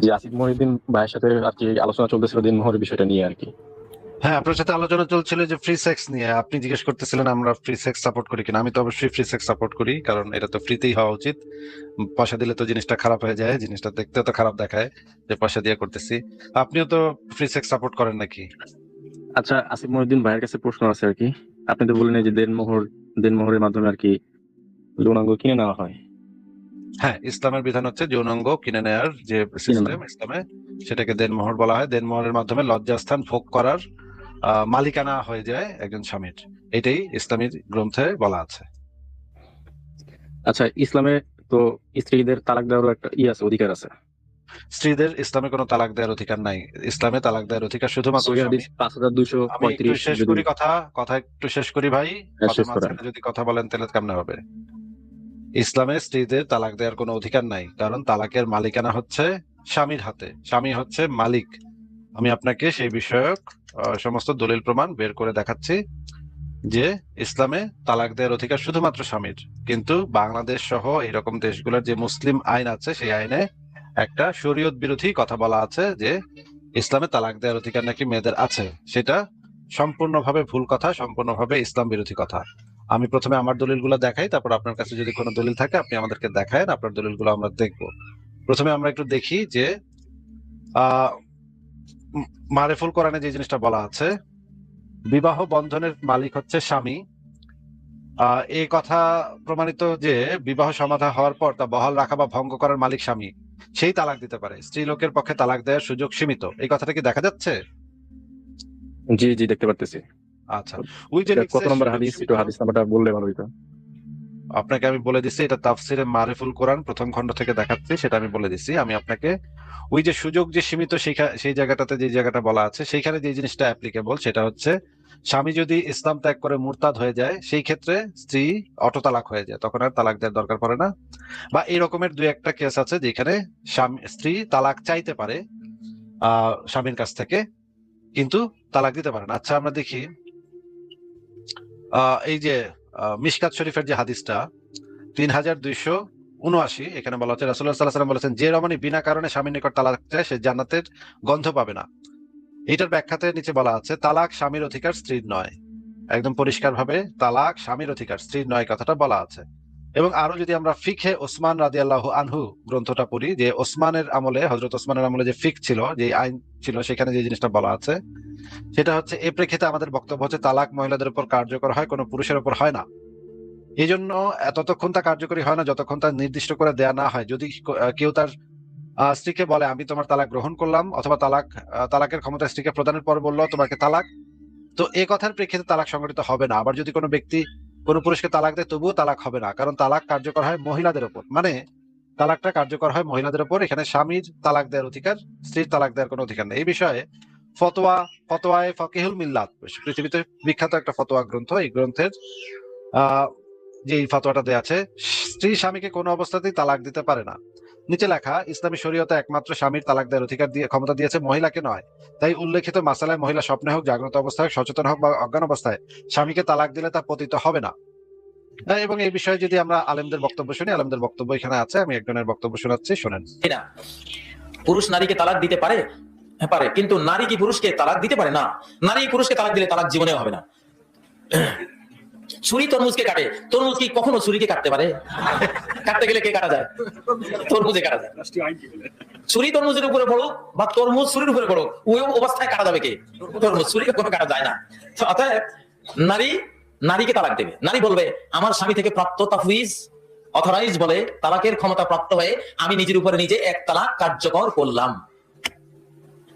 যে আসিফ মহিউদ্দিন ভাইয়ের সাথে আর কি আলোচনা চলতেছিল দিনমোহরের বিষয়টা নিয়ে আর কি। হ্যাঁ, আপনার সাথে আলোচনা চলছিল যে ফ্রি সেক্স নিয়ে। আপনি জিজ্ঞেস করতেছিলেন আমরা ফ্রি সেক্স সাপোর্ট করি কিনা। আমি তো অবশ্যই ফ্রি সেক্স সাপোর্ট করি, কারণ এটা তো ফ্রিতেই হওয়া উচিত। পয়সা দিলে তো জিনিসটা খারাপ হয়ে যায়, জিনিসটা দেখতে তো খারাপ দেখায় যে পয়সা দিয়ে করতেছি। আপনিও তো ফ্রি সেক্স সাপোর্ট করেন নাকি? আচ্ছা, আসিফ মহিউদ্দিন ভাইয়ের কাছে প্রশ্ন আছে আর কি। আপনি তো বললেন এই যে দেনমোহরের মাধ্যমে আর কি যৌনাঙ্গ কিনে নেওয়া হয়। হ্যাঁ, ইসলামের বিধান হচ্ছে যৌনাঙ্গ কিনে নেয়ার যে কিনে সিস্টেম নেওয়া। ইসলামে, সেটাকে দেনমোহর বলা হয়। দেনমোহরের মাধ্যমে লজ্জাস্থান ভোগ করার মালিকানা হয়ে যায় একজন স্বামীর। এটাই ইসলামী গ্রন্থে বলা আছে। আচ্ছা, ইসলামে তো স্ত্রীদের তালাক দেওয়ারও একটা আছে, অধিকার আছে। স্ত্রীদের ইসলামে কোনো তালাক দেওয়ার অধিকার নাই। ইসলামে তালাক দেওয়ার অধিকার শুধুমাত্র সহিহ হাদিস স্বামী। আমি একটু 5235 শেষ যদি করি কথা একটু শেষ করি ভাই। কথার শেষ করেন। মাঝখানে যদি কথা বলেন তাহলে কেমনে হবে? ইসলামে স্ত্রীদের তালাক দেওয়ার কোনো অধিকার নাই, কারণ তালাকের মালিকানা হচ্ছে স্বামীর হাতে। স্বামী হচ্ছে মালিক। আমি আপনাকে সেই বিষয়ক সমস্ত দলিল প্রমাণ বের করে দেখাচ্ছি যে ইসলামে তালাক দেওয়ার অধিকার শুধুমাত্র স্বামীর। কিন্তু বাংলাদেশ সহ এরকম দেশগুলোর যে মুসলিম আইন আছে, সেই আইনে একটা শরীয়ত বিরোধী কথা বলা আছে যে ইসলামে তালাক দেওয়ার অধিকার নাকি মেয়েদের আছে। সেটা সম্পূর্ণভাবে ভুল কথা, সম্পূর্ণভাবে ইসলাম বিরোধী কথা। আমি প্রথমে আমার দলিলগুলো দেখাই, তারপর আপনার কাছে যদি কোনো দলিল থাকে আপনি আমাদেরকে দেখায়েন, আপনার দলিলগুলো আমরা দেখব। প্রথমে আমরা একটু দেখি যে আহ মারেফুল কোরআনে যে জিনিসটা বলা আছে, বিবাহ বন্ধনের মালিক হচ্ছে স্বামী। এই কথা প্রমাণিত যে বিবাহ সমাধা হওয়ার পর তা বহাল রাখা বা ভঙ্গ করার মালিক স্বামী, সেই তালাক দিতে পারে। স্ত্রী লোকের পক্ষে তালাক দেওয়ার সুযোগ সীমিত। এই কথাটা কি দেখা যাচ্ছে? জি জি, দেখতে পারতেছি। আচ্ছা, ওই যে এটা লিখছে কত নম্বর সুযোগ হাদিস, সীমিত। একটু হাদিস নাম্বারটা বললে ভালো হতো। আপনাকে আমি বলে দিচ্ছি, এটা তাফসিরে মারিফুল কোরআন প্রথম খণ্ড থেকে দেখাচ্ছি, সেটা আমি বলে দিচ্ছি। আমি আপনাকে ওই যে সুযোগ যে সীমিত সেই জায়গাটাতে যে জায়গাটা বলা আছে, সেইখানে যে জিনিসটা অ্যাপ্লিকেবল সেটা হচ্ছে স্বামী যদি ইসলাম ত্যাগ করে মুরতাদ হয়ে যায়, সেই ক্ষেত্রে স্ত্রী অটো তালাক হয়ে যায়, তখন আর তালাক দেওয়ার দরকার পড়ে না। বা এই রকমের দুই একটা কেস আছে যেখানে স্ত্রী তালাক চাইতে পারে স্বামীর কাছ থেকে, কিন্তু তালাক দিতে পারে না। আচ্ছা, আমরা দেখি এই যে মিশকাত শরীফের যে হাদিসটা 3279, এখানে বলা হচ্ছে রাসূলুল্লাহ সাল্লাল্লাহু আলাইহি ওয়াসাল্লাম বলেছেন, যে রমণী বিনা কারণে স্বামীর নিকট তালাক চায় সে জান্নাতের গন্ধ পাবে না। এটার ব্যাখ্যাতে নিচে বলা আছে তালাক স্বামীর অধিকার, স্ত্রীর নয়। একদম পরিষ্কার ভাবে তালাক স্বামীর অধিকার, স্ত্রীর নয় কথাটা বলা আছে। এবং আরো যদি আমরা ফিকহে ওসমান রাদিয়াল্লাহু আনহু গ্রন্থটা পড়ি, যে ওসমানের আমলে, হযরত ওসমানের আমলে যে ফিক ছিল, যে আইন ছিল, সেখানে যে জিনিসটা বলা আছে সেটা হচ্ছে, এই প্রেক্ষিতে আমাদের বক্তব্য হচ্ছে তালাক মহিলাদের উপর কার্যকর হয়, কোনো পুরুষের উপর হয় না। এই জন্য ততক্ষণ তা কার্যকরী হয় না যতক্ষণ তা নির্দিষ্ট করে দেয়া না হয়। যদি কেউ তার স্ত্রীকে বলে আমি তোমার তালাক গ্রহণ করলাম, অথবা তালাকের ক্ষমতা স্ত্রীকে প্রদানের পর বললো তোমাকে তালাক, তো এই কথার প্রেক্ষিতে তালাক সংগঠিত হবে না। আবার যদি কোনো ব্যক্তি কোনো পুরুষকে তালাক দেয়, তবুও তালাক হবে না, কারণ তালাক কার্যকর হয় মহিলাদের উপর। মানে তালাকটা কার্যকর হয় মহিলাদের উপর। এখানে স্বামীর তালাক দেওয়ার অধিকার, স্ত্রীর তালাক দেওয়ার কোনো অধিকার নেই। এই বিষয়ে ফতোয়ায়ে ফাকিহুল মিল্লাত, পৃথিবীতে বিখ্যাত একটা ফতোয়া গ্রন্থ, এই গ্রন্থের আহ যে এই ফতোয়াটা দেয়া আছে, স্ত্রী স্বামীকে কোনো অবস্থাতেই তালাক দিতে পারে না। নিচে লেখা, ইসলামী শরীয়তে একমাত্র স্বামীর তালাক দেওয়ার অধিকার দিয়ে ক্ষমতা দিয়েছে, মহিলাকে নয়। তাই উল্লেখিত মাসালায় মহিলা স্বপ্নে হোক, জাগ্রত অবস্থায় হোক, সচেতন হোক বা অজ্ঞান অবস্থায় স্বামীকে তালাক দিলে তা পতিত হবে না। এবং এই বিষয়ে যদি আমরা আলেমদের বক্তব্য শুনি, আলেমদের বক্তব্য এখানে আছে, আমি একজনের বক্তব্য শোনাচ্ছি, শোনেন। পুরুষ নারীকে তালাক দিতে পারে, পারে, কিন্তু নারী কি পুরুষকে তালাক দিতে পারে না। নারী পুরুষকে তালাক দিলে তালাক জীবনেও হবে না। ছুরি তরমুজকে কাটে, তরমুজ কি কখনো ছুরিকে কাটতে পারে? কাটতে গেলে কে কাটা যায়? তরমুজে কাটা যায়। ছুরি তরমুজের উপরে পড়ুক বা তরমুজ ছুরির উপরে পড়ুক, ওই অবস্থায় কাটা যাবে কে? তরমুজ। ছুরি কখনো কাটা যায় না। অতএব নারীকে তালাক দেবে। নারী বলবে আমার স্বামী থেকে প্রাপ্ত তাফউইজ, অথরাইজ বলে তালাকের ক্ষমতা প্রাপ্ত হয়ে আমি নিজের উপরে নিজে এক তালাক কার্যকর করলাম।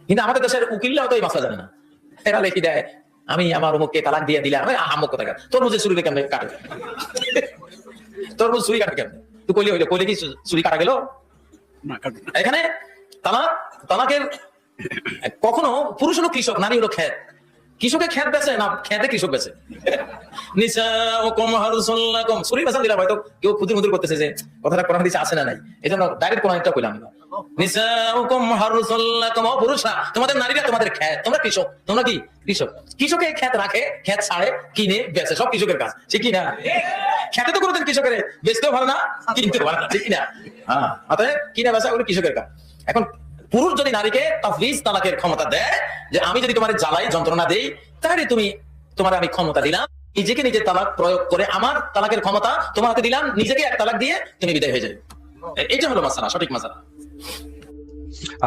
কিন্তু আমাদের দেশের উকিলরাও তো এই মাসলা জানে না। এরা লিখে দেয় আমি আমার অমুককে তালাক দিয়ে দিলাম। আমুক কোথায় তরমুজের ছুরি কেমনে কাটে? তরমুজ ছুরি কাটে কেমনে? তুই কইলে হইলো, কইলে কি ছুরি কাটা গেল? এখানে তালাকের কখনো পুরুষ হলো কৃষক, নারী হলো ক্ষেত। কৃষকে ক্ষেত বেচে না, খেতে কৃষক বেচে। ছুরি বেচা দিলাম, হয়তো কেউ ক্ষুদ্র মুদ্র করতেছে যে কথাটা কোরআন হাদিসে আছে না নাই, এই জন্য ডাইরেক্ট কোরআনটা কইলাম। পুরুষরা তোমাদের, নারীরা তোমাদের ক্ষেত, তোমরা কৃষক। তোমরা কি কৃষক? কৃষকে ক্ষেত রাখে, ক্ষেত ছাড়ে, কিনে বেচে, সব কৃষকের কাজ, ঠিক কিনা? খেতে তো কোনোদিন কৃষকের বেচতেও পারে না, কিনতেও পারে না, ঠিক কিনা? অতএব কিনা বেচা ওগুলো কৃষকের কাজ। এখন পুরুষ যদি নারীকে তাফলিজ তালাকের ক্ষমতা দেয়, যে আমি যদি তোমার জ্বালাই যন্ত্রণা দেই, তাহলে তোমার আমি ক্ষমতা দিলাম, নিজেকে নিজে তালাক প্রয়োগ করে আমার তালাকের ক্ষমতা তোমার হাতে দিলাম, নিজেকে এক তালাক দিয়ে তুমি বিদায় হয়ে যাবে। এটা হলো মাসালা, সঠিক মাসালা।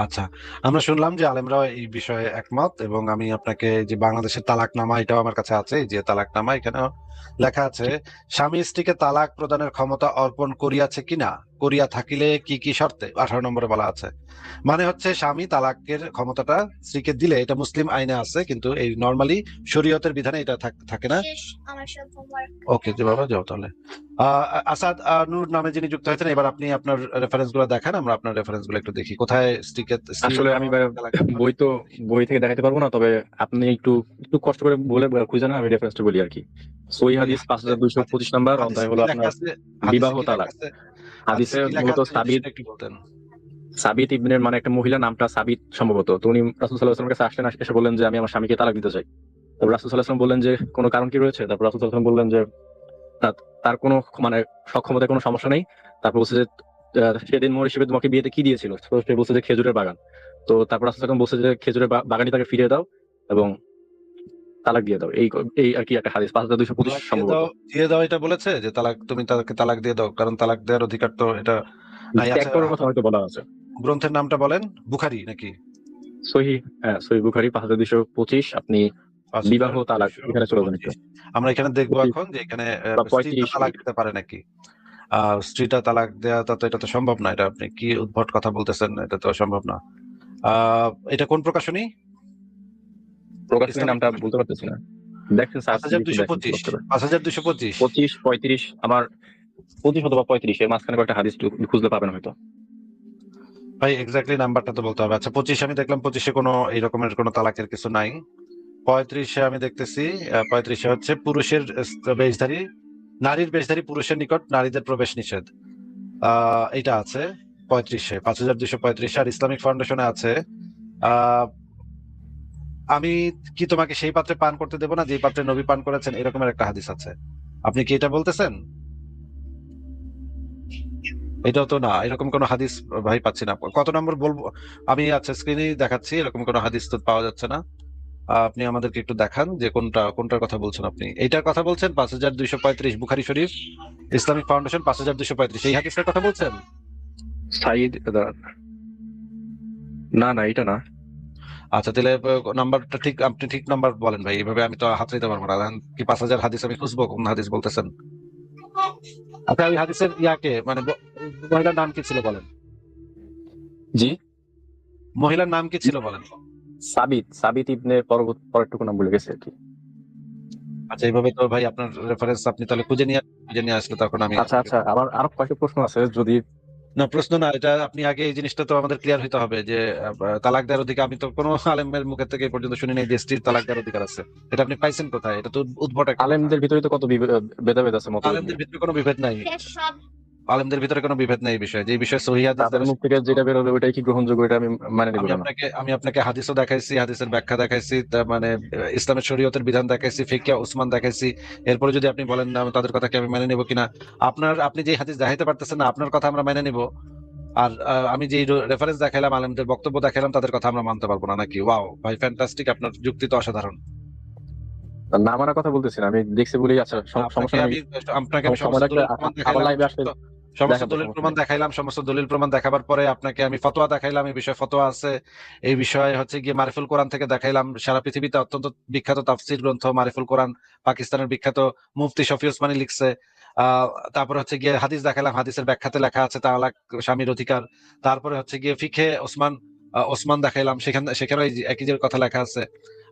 আচ্ছা, আমরা শুনলাম যে আলেমরা এই বিষয়ে একমত, এবং আমি আপনাকে যে বাংলাদেশের তালাকনামা, এটাও আমার কাছে আছে, এই যে তালাকনামা, এখানে লেখা আছে স্বামী স্ত্রীকে তালাক প্রদানের ক্ষমতা অর্পণ করিয়াছে কিনা, করিয়া থাকিলে কি কি শর্তে, 18 নম্বরে বলা আছে। মানে হচ্ছে স্বামী তালাকের ক্ষমতাটা স্ত্রীকে দিলে, এটা মুসলিম আইনে আছে, কিন্তু এই নরমালি শরীয়তের বিধানে এটা থাকে না। ওকে যে বাবা, যাও তাহলে। আসাদ নূর নামে যিনি যুক্ত হয়েছেন, এবার আপনি আপনার রেফারেন্স গুলো দেখান, আমরা আপনার রেফারেন্স গুলো একটু দেখি, কোথায় আসলে আমি বই থেকে দেখাতে পারবো না, তবে আপনি একটু একটু কষ্ট করে বলে খুঁজে না, আমি রেফারেন্সটা বলি আর কি। সহিহ হাদিস 5225 নম্বর অধ্যায় হলো আপনার বিবাহ তালাক। হাদিসে মূলত সাবিত ইবনের, মানে একটা মহিলা, নামটা সাবিত সম্ভবত। তো উনি রাসূল সাল্লাল্লাহু আলাইহি ওয়াসাল্লামের কাছে আসলেন, এসে বললেন যে আমি আমার স্বামীকে তালাক দিতে চাই। তো রাসূল সাল্লাল্লাহু আলাইহি ওয়াসাল্লাম বললেন যে কোনো কারণ কি রয়েছে? তারপর রাসূল সাল্লাল্লাহু আলাইহি ওয়াসাল্লাম বললেন যে তার কোনো মানে সক্ষমতায় কোনো সমস্যা নেই। তারপর বলছে যে সেদিন মোহর হিসেবে তোমাকে বিয়েতে কি দিয়েছিল? তো সে বলছে যে খেজুরের বাগান। তো তারপর রাসূল সাল্লাল্লাহু আলাইহি ওয়াসাল্লাম বলছে যে খেজুরের বাগানই তাকে ফিরিয়ে দাও এবং তালাক দিয়ে দাও। এই আর কি একটা হাদিস 5225 সম্ভবত। দিয়ে দাও এটা বলেছে যে তালাক, তুমি তাকে তালাক দিয়ে দাও, কারণ তালাক দেওয়ার অধিকার তো এটা নাই। ত্যাগ করার কথা হয়তো বলা আছে। গ্রন্থের নামটা বলেন, বুখারী নাকি? সহিহ, হ্যাঁ সহিহ বুখারী 5225, আপনি বিবাহ তালাক এখানে চলে যান একটু। আমরা এখানে দেখবো এখন যে এখানে স্ত্রীটা তালাক দিতে পারে নাকি। স্ত্রীটা তালাক দেওয়া তো এটা তো সম্ভব না, এটা আপনি কি উদ্ভট কথা বলতেছেন, এটা তো সম্ভব না। এটা কোন প্রকাশনী? প্রকাশনীর নামটা বলতে পারতেছি না, দেখেন 5225 25 35, আমার 25 অথবা 35 এর মাঝখানে কয়েকটা হাদিস খুঁজলে পাবেন হয়তো। ভাই এক্স্যাক্টলি নাম্বারটা তো বলতে হবে। আচ্ছা 25 আমি দেখলাম, 25-এ কোনো এই রকমের কোনো তালাকের কিছু নাই। 35-এ আমি দেখতেছি, 35-এ হচ্ছে পুরুষের বেশধারী, নারীর বেশধারী পুরুষের নিকট নারীদের প্রবেশ নিষেধ, এটা আছে 35-এ, 5235। আর ইসলামিক ফাউন্ডেশনে আছে আমি কি তোমাকে সেই পাত্রে পান করতে দেবো না যে পাত্রে নবী পান করেছেন, এরকমের একটা হাদিস আছে। আপনি কি এটা বলতেছেন? এটাও তো না, এরকম কোন হাদিস ভাই পাচ্ছি না। কত নম্বর বলবো আমি? আচ্ছা স্ক্রিনে দেখাচ্ছি, এরকম কোন হাদিস তো পাওয়া যাচ্ছে না। আপনি আমাদেরকে একটু দেখান যে কোনটার কথা বলছেন আপনি। এইটার কথা বলছেন 5235 বুখারী শরীফ, ইসলামিক ফাউন্ডেশন 5235, এই হাদিসের কথা বলছেন? সাইদ না এটা না। আচ্ছা তাহলে নাম্বারটা ঠিক, আপনি ঠিক নাম্বার বলেন ভাই, এইভাবে আমি তো হাত দিতে পারবো না। কি 5000 হাদিস আমি খুঁজবো কোন হাদিস বলতেছেন? আচ্ছা এই হাদিসের ইয়াকে মানে মহিলার নাম কি ছিল বলেন? জি, মহিলার নাম কি ছিল বলেন? সাবিত ইবনে, পরেরটুকু নাম ভুলে গেছে আর কি। আচ্ছা এইভাবে তো ভাই আপনার রেফারেন্স আপনি তাহলে খুঁজে নিয়ে আসলে তখন আমি। আচ্ছা আবার আরো কয়েকটা প্রশ্ন আছে, যদি না প্রশ্ন না, এটা আপনি আগে এই জিনিসটা তো আমাদের ক্লিয়ার হইতে হবে যে তালাক দেওয়ার অধিকার, আমি তো কোনো আলেমের মুখের থেকে এই পর্যন্ত শুনি নাই যে স্ত্রীর তালাক দেওয়ার অধিকার আছে। এটা আপনি পাইছেন কোথায়? এটা তো উদ্ভট একটা কথা। আলেমদের ভিতরে তো কত ভেদাভেদ আছে, মত আলেমদের ভিতরে কোনো বিভেদ নাই, আলেমদের ভিতরে কোনো বিভেদ নেই এই বিষয়ে। যে বিষয়ে সহিহ হাদিস তাদের মুখ থেকে যেটা বের হবে ওইটাই কি গ্রহণযোগ্য, এটা আমি মানে নিব না। আমি আপনাকে হাদিসও দেখাইছি, হাদিসের ব্যাখ্যা দেখাইছি, মানে ইসলামের শরীয়তের বিধান দেখাইছি, ফিকহ উসমান দেখাইছি। এরপরে যদি আপনি বলেন না তাদের কথা কি আমি মেনে নেব কিনা, আপনি যে হাদিস দেখাইতে পারতেছেন না, আপনার কথা আমরা মেনে নিব, আর আমি যে রেফারেন্স দেখাইলাম, আলেমদের বক্তব্য দেখাইলাম, তাদের কথা আমরা মানতে পারবো না নাকি? ওয়াও ভাই ফ্যান্টাস্টিক, আপনার যুক্তি তো অসাধারণ। না মানার কথা বলতেছি না, আমি দেখছি বলেই। আচ্ছা সমস্যা নাই, আপনাকে আমি সমস্ত দলিল প্রমাণ দেখাইলাম, সমস্ত দলিল প্রমাণ দেখাবার পরে আপনাকে আমি ফতোয়া দেখাইলাম, এই বিষয়ে ফতোয়া আছে, এই বিষয়ে হচ্ছে গিয়ে মারিফুল কোরআন থেকে দেখাইলাম। সারা পৃথিবীতে অত্যন্ত বিখ্যাত তাফসীর গ্রন্থ মারিফুল কোরআন, পাকিস্তানের বিখ্যাত মুফতি শফি ওসমানী লিখছে। তারপরে হচ্ছে গিয়ে হাদিস দেখালাম, হাদিসের ব্যাখ্যাতে লেখা আছে তালাক স্বামীর অধিকার। তারপরে হচ্ছে গিয়ে ফিখে ওসমান দেখাইলাম, সেখানে একই যে কথা লেখা আছে।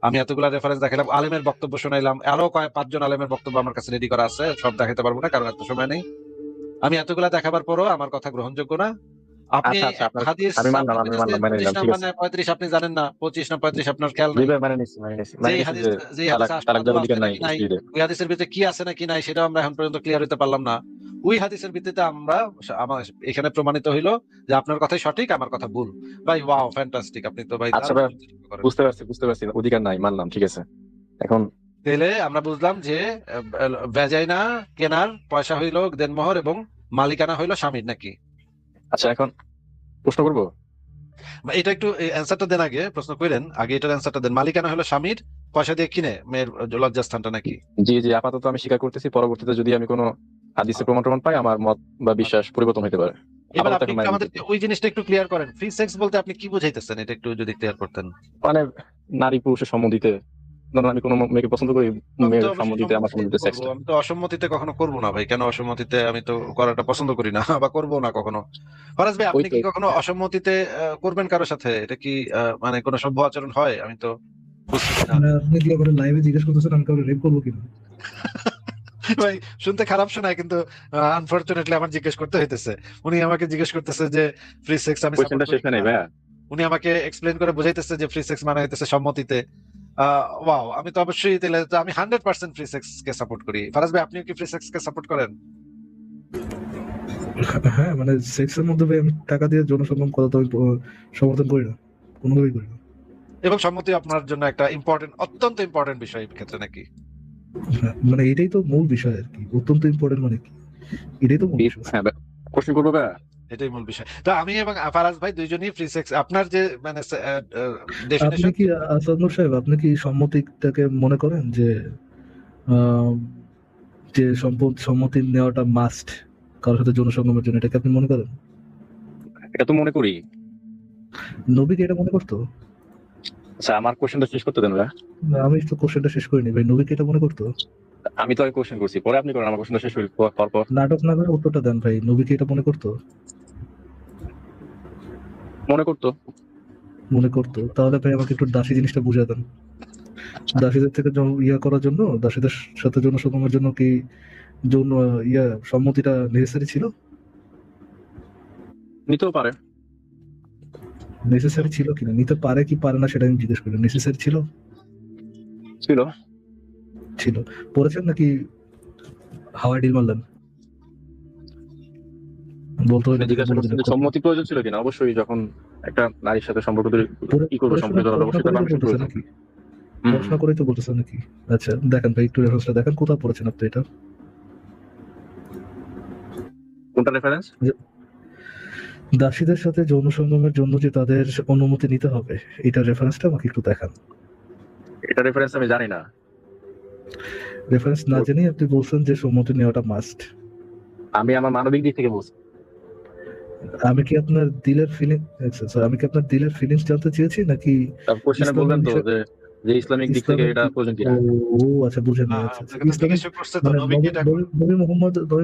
আমি এতগুলা রেফারেন্স দেখাইলাম, আলেমের বক্তব্য শোনাইলাম, আরো 5জন আলেমের বক্তব্য আমার কাছে রেডি করা আছে, সব দেখাতে পারবো না কারণ এত সময় নেই। আমি এতগুলা দেখাবার পরও আমার কথা গ্রহণযোগ্য না। আপনি হাদিস 35 আপনি জানেন না, 25 না 35 আপনার খেয়াল নাই। ওই হাদিসের ভিতরে কি আছে না কি নাই সেটাও আমরা এখন পর্যন্ত ক্লিয়ার হইতে পারলাম না। ওই হাদিসের ভিত্তিতে আমার এখানে প্রমাণিত হইলো যে আপনার কথাই সঠিক, আমার কথা ভুল। ভাই ওয়াও ফ্যান্টাস্টিক, আপনি তো ভাই বুঝতে পারছি অধিকার নাই, মানলাম, ঠিক আছে। এখন তাহলে আমরা বুঝলাম যে ভেজাইনা কেনার পয়সা হইলো দেনমোহর এবং মালিকানা হইলো স্বামীর নাকি? আচ্ছা এখন প্রশ্ন করবো। এটা একটু অ্যান্সারটা দেন, আগে প্রশ্ন করেন, আগে এটার অ্যান্সারটা দেন। মালিকানা হলো স্বামীর পয়সা দিয়ে কিনে মেয়ের লজ্জাস্থানটা নাকি? জি জি, আপাতত আমি স্বীকার করতেছি, পরবর্তীতে যদি আমি কোনো হাদিসে প্রমাণ টমাণ পাই আমার মত বা বিশ্বাস পরিবর্তন হতে পারে। এবার আপাতত আপনি এখন একটু মাইনে আমাদের নিতেছি। ওই জিনিসটা একটু ক্লিয়ার করেন, ফ্রি সেক্স বলতে আপনি কি বুঝাইতেছেন, এটা একটু যদি ক্লিয়ার করতেন। মানে নারী পুরুষের সম্মতিতে, ধরুন আমি কোনো মেয়েকে পছন্দ করি, আমি তো মেয়ের অবশ্যই সম্মতিতে আমার সম্মতিতে সম্মতিতে করবো, সেক্সটা। আমি তো অসম্মতিতে কখনো করবো না ভাই। কেন অসম্মতিতে? আমি তো করাটা পছন্দ করি না বা করবো না কখনো। ফরাজ ভাই, ওই আপনি তো। কি কখনো অসম্মতিতে করবেন কারোর সাথে? এটা কি মানে কোনো সভ্য আচরণ হয়? আমি তো বুঝতেছি না। মানে আপনি কি আবার লাইভে জিজ্ঞেস করতেছেন আমি কাউকে রেপ করবো কিনা? ভাই শুনতে খারাপ শোনায়, কিন্তু আনফরচুনেটলি আমার জিজ্ঞেস করতে হইতেছে। উনি আমাকে জিজ্ঞেস করতেছে যে ফ্রি সেক্স আমি সাপোর্ট কোয়েশ্চেনটা করি শেষ হয় কিনা। নাই ভাইয়া। উনি আমাকে এক্সপ্লেন করে বুঝাইতেছে যে ফ্রি সেক্স মানে হইতেছে সম্মতিতে। ওয়াও, আমি তো অবশ্যই তাহলে তো আমি 100% ফ্রি সেক্স কে সাপোর্ট করি। ফারাজ ভাই, আপনিও কি ফ্রি সেক্স কে সাপোর্ট করেন? হ্যাঁ মানে সেক্সের মধ্যে ভাই আমি টাকা দিয়ে জনসংগম করা তো আমি সমর্থন করি না, কোনোভাবেই করি না। এবং সম্মতি আপনার জন্য একটা ইম্পর্টেন্ট, অত্যন্ত ইম্পর্টেন্ট বিষয় এই ক্ষেত্রে নাকি? হ্যাঁ, মানে এটাই তো মূল বিষয় আর কি, অত্যন্ত ইম্পর্টেন্ট মানে কি, এটাই তো মূল বিষয়। হ্যাঁ, কোশ্চেন করবো ভাইয়া। এটাই মূল বিষয়। তো আমি এবং ফারাজ ভাই দুইজনই ফ্রি সেক্স, আপনার যে মানে আপনি ডেফিনেশন। কি আসাদুর সাহেব, আপনি কি সম্মতিটাকে মনে করেন যে আম, যে সম্মতি নেওয়াটা মাস্ট কারোর সাথে যৌনসঙ্গমের জন্য, এটাকে আপনি মনে করেন? এটা তো মনে করি। নবী কি এটা মনে করতো? আচ্ছা, আমার কোশ্চেনটা শেষ করতে দেন ভাইয়া। না, আমি তো কোশ্চেনটা শেষ করিনি ভাই। নবী কি এটা মনে করতো? আমি তো আগে কোশ্চেন করছি, পরে আপনি করেন, আমার কোশ্চেনটা শেষ করি পর। নাটক না করে উত্তরটা দেন ভাই। নবী কি এটা মনে করতো? মনে করতো। মনে করতো? তাহলে ভাই আমাকে একটু দাসী জিনিসটা বুঝিয়ে দেন। দাসীদের থেকে ইয়া করার জন্য, দাসীদের সাথে যৌনসঙ্গমের জন্য কি যৌন সম্মতিটা নেসেসারি ছিল? নিতেও পারে। নেসেসারি ছিল কিনা, নিতে পারে কি পারে না সেটা আমি জিজ্ঞেস করি। নেসেসারি ছিল? ছিল। ছিল। পড়েছেন নাকি হাওয়াই ডিল মারলেন? বলতে আপনি হইলে জিজ্ঞাসা বলে করছেন দিলেন। যে সম্মতি প্রয়োজন ছিল কিনা, অবশ্যই যখন একটা নারীর সাথে সম্পর্ক তৈরি কি করবো, সম্পর্ক জড়াবো, অবশ্যই তার পারমিশন প্রয়োজন। নাকি হুম, পড়াশোনা করেই তো বলতেছেন নাকি? আচ্ছা দেখেন ভাই, একটু রেফারেন্সটা দেখেন, কোথায় পড়েছেন আপনি এটা? কোনটা রেফারেন্স? দাসীদের সাথে যৌন সঙ্গমের জন্য যে তাদের অনুমতি নিতে হবে, এটা রেফারেন্সটা আমাকে একটু দেখান। এটা রেফারেন্স আমি জানি না। রেফারেন্স না জেনে আপনি বলছেন যে সম্মতি নেওয়াটা মাস্ট। আমি আমার মানবিক দিক থেকে বলছি। আমি কি আপনার দিলের ফিলিং, আমি কি আপনার দিলের ফিলিংস জানতে চেয়েছি নাকি তারপর কোশ্চেনে ইসলামের বলবেন তো বিষয়? যে ইসলামিক দিক থেকে এটা প্রয়োজন কিনা। ও আচ্ছা, বুঝেন না। আচ্ছা আচ্ছা, আপনাকে তো ইসলামিক জিজ্ঞেস করছে তো মানে নবী কি এটা নবী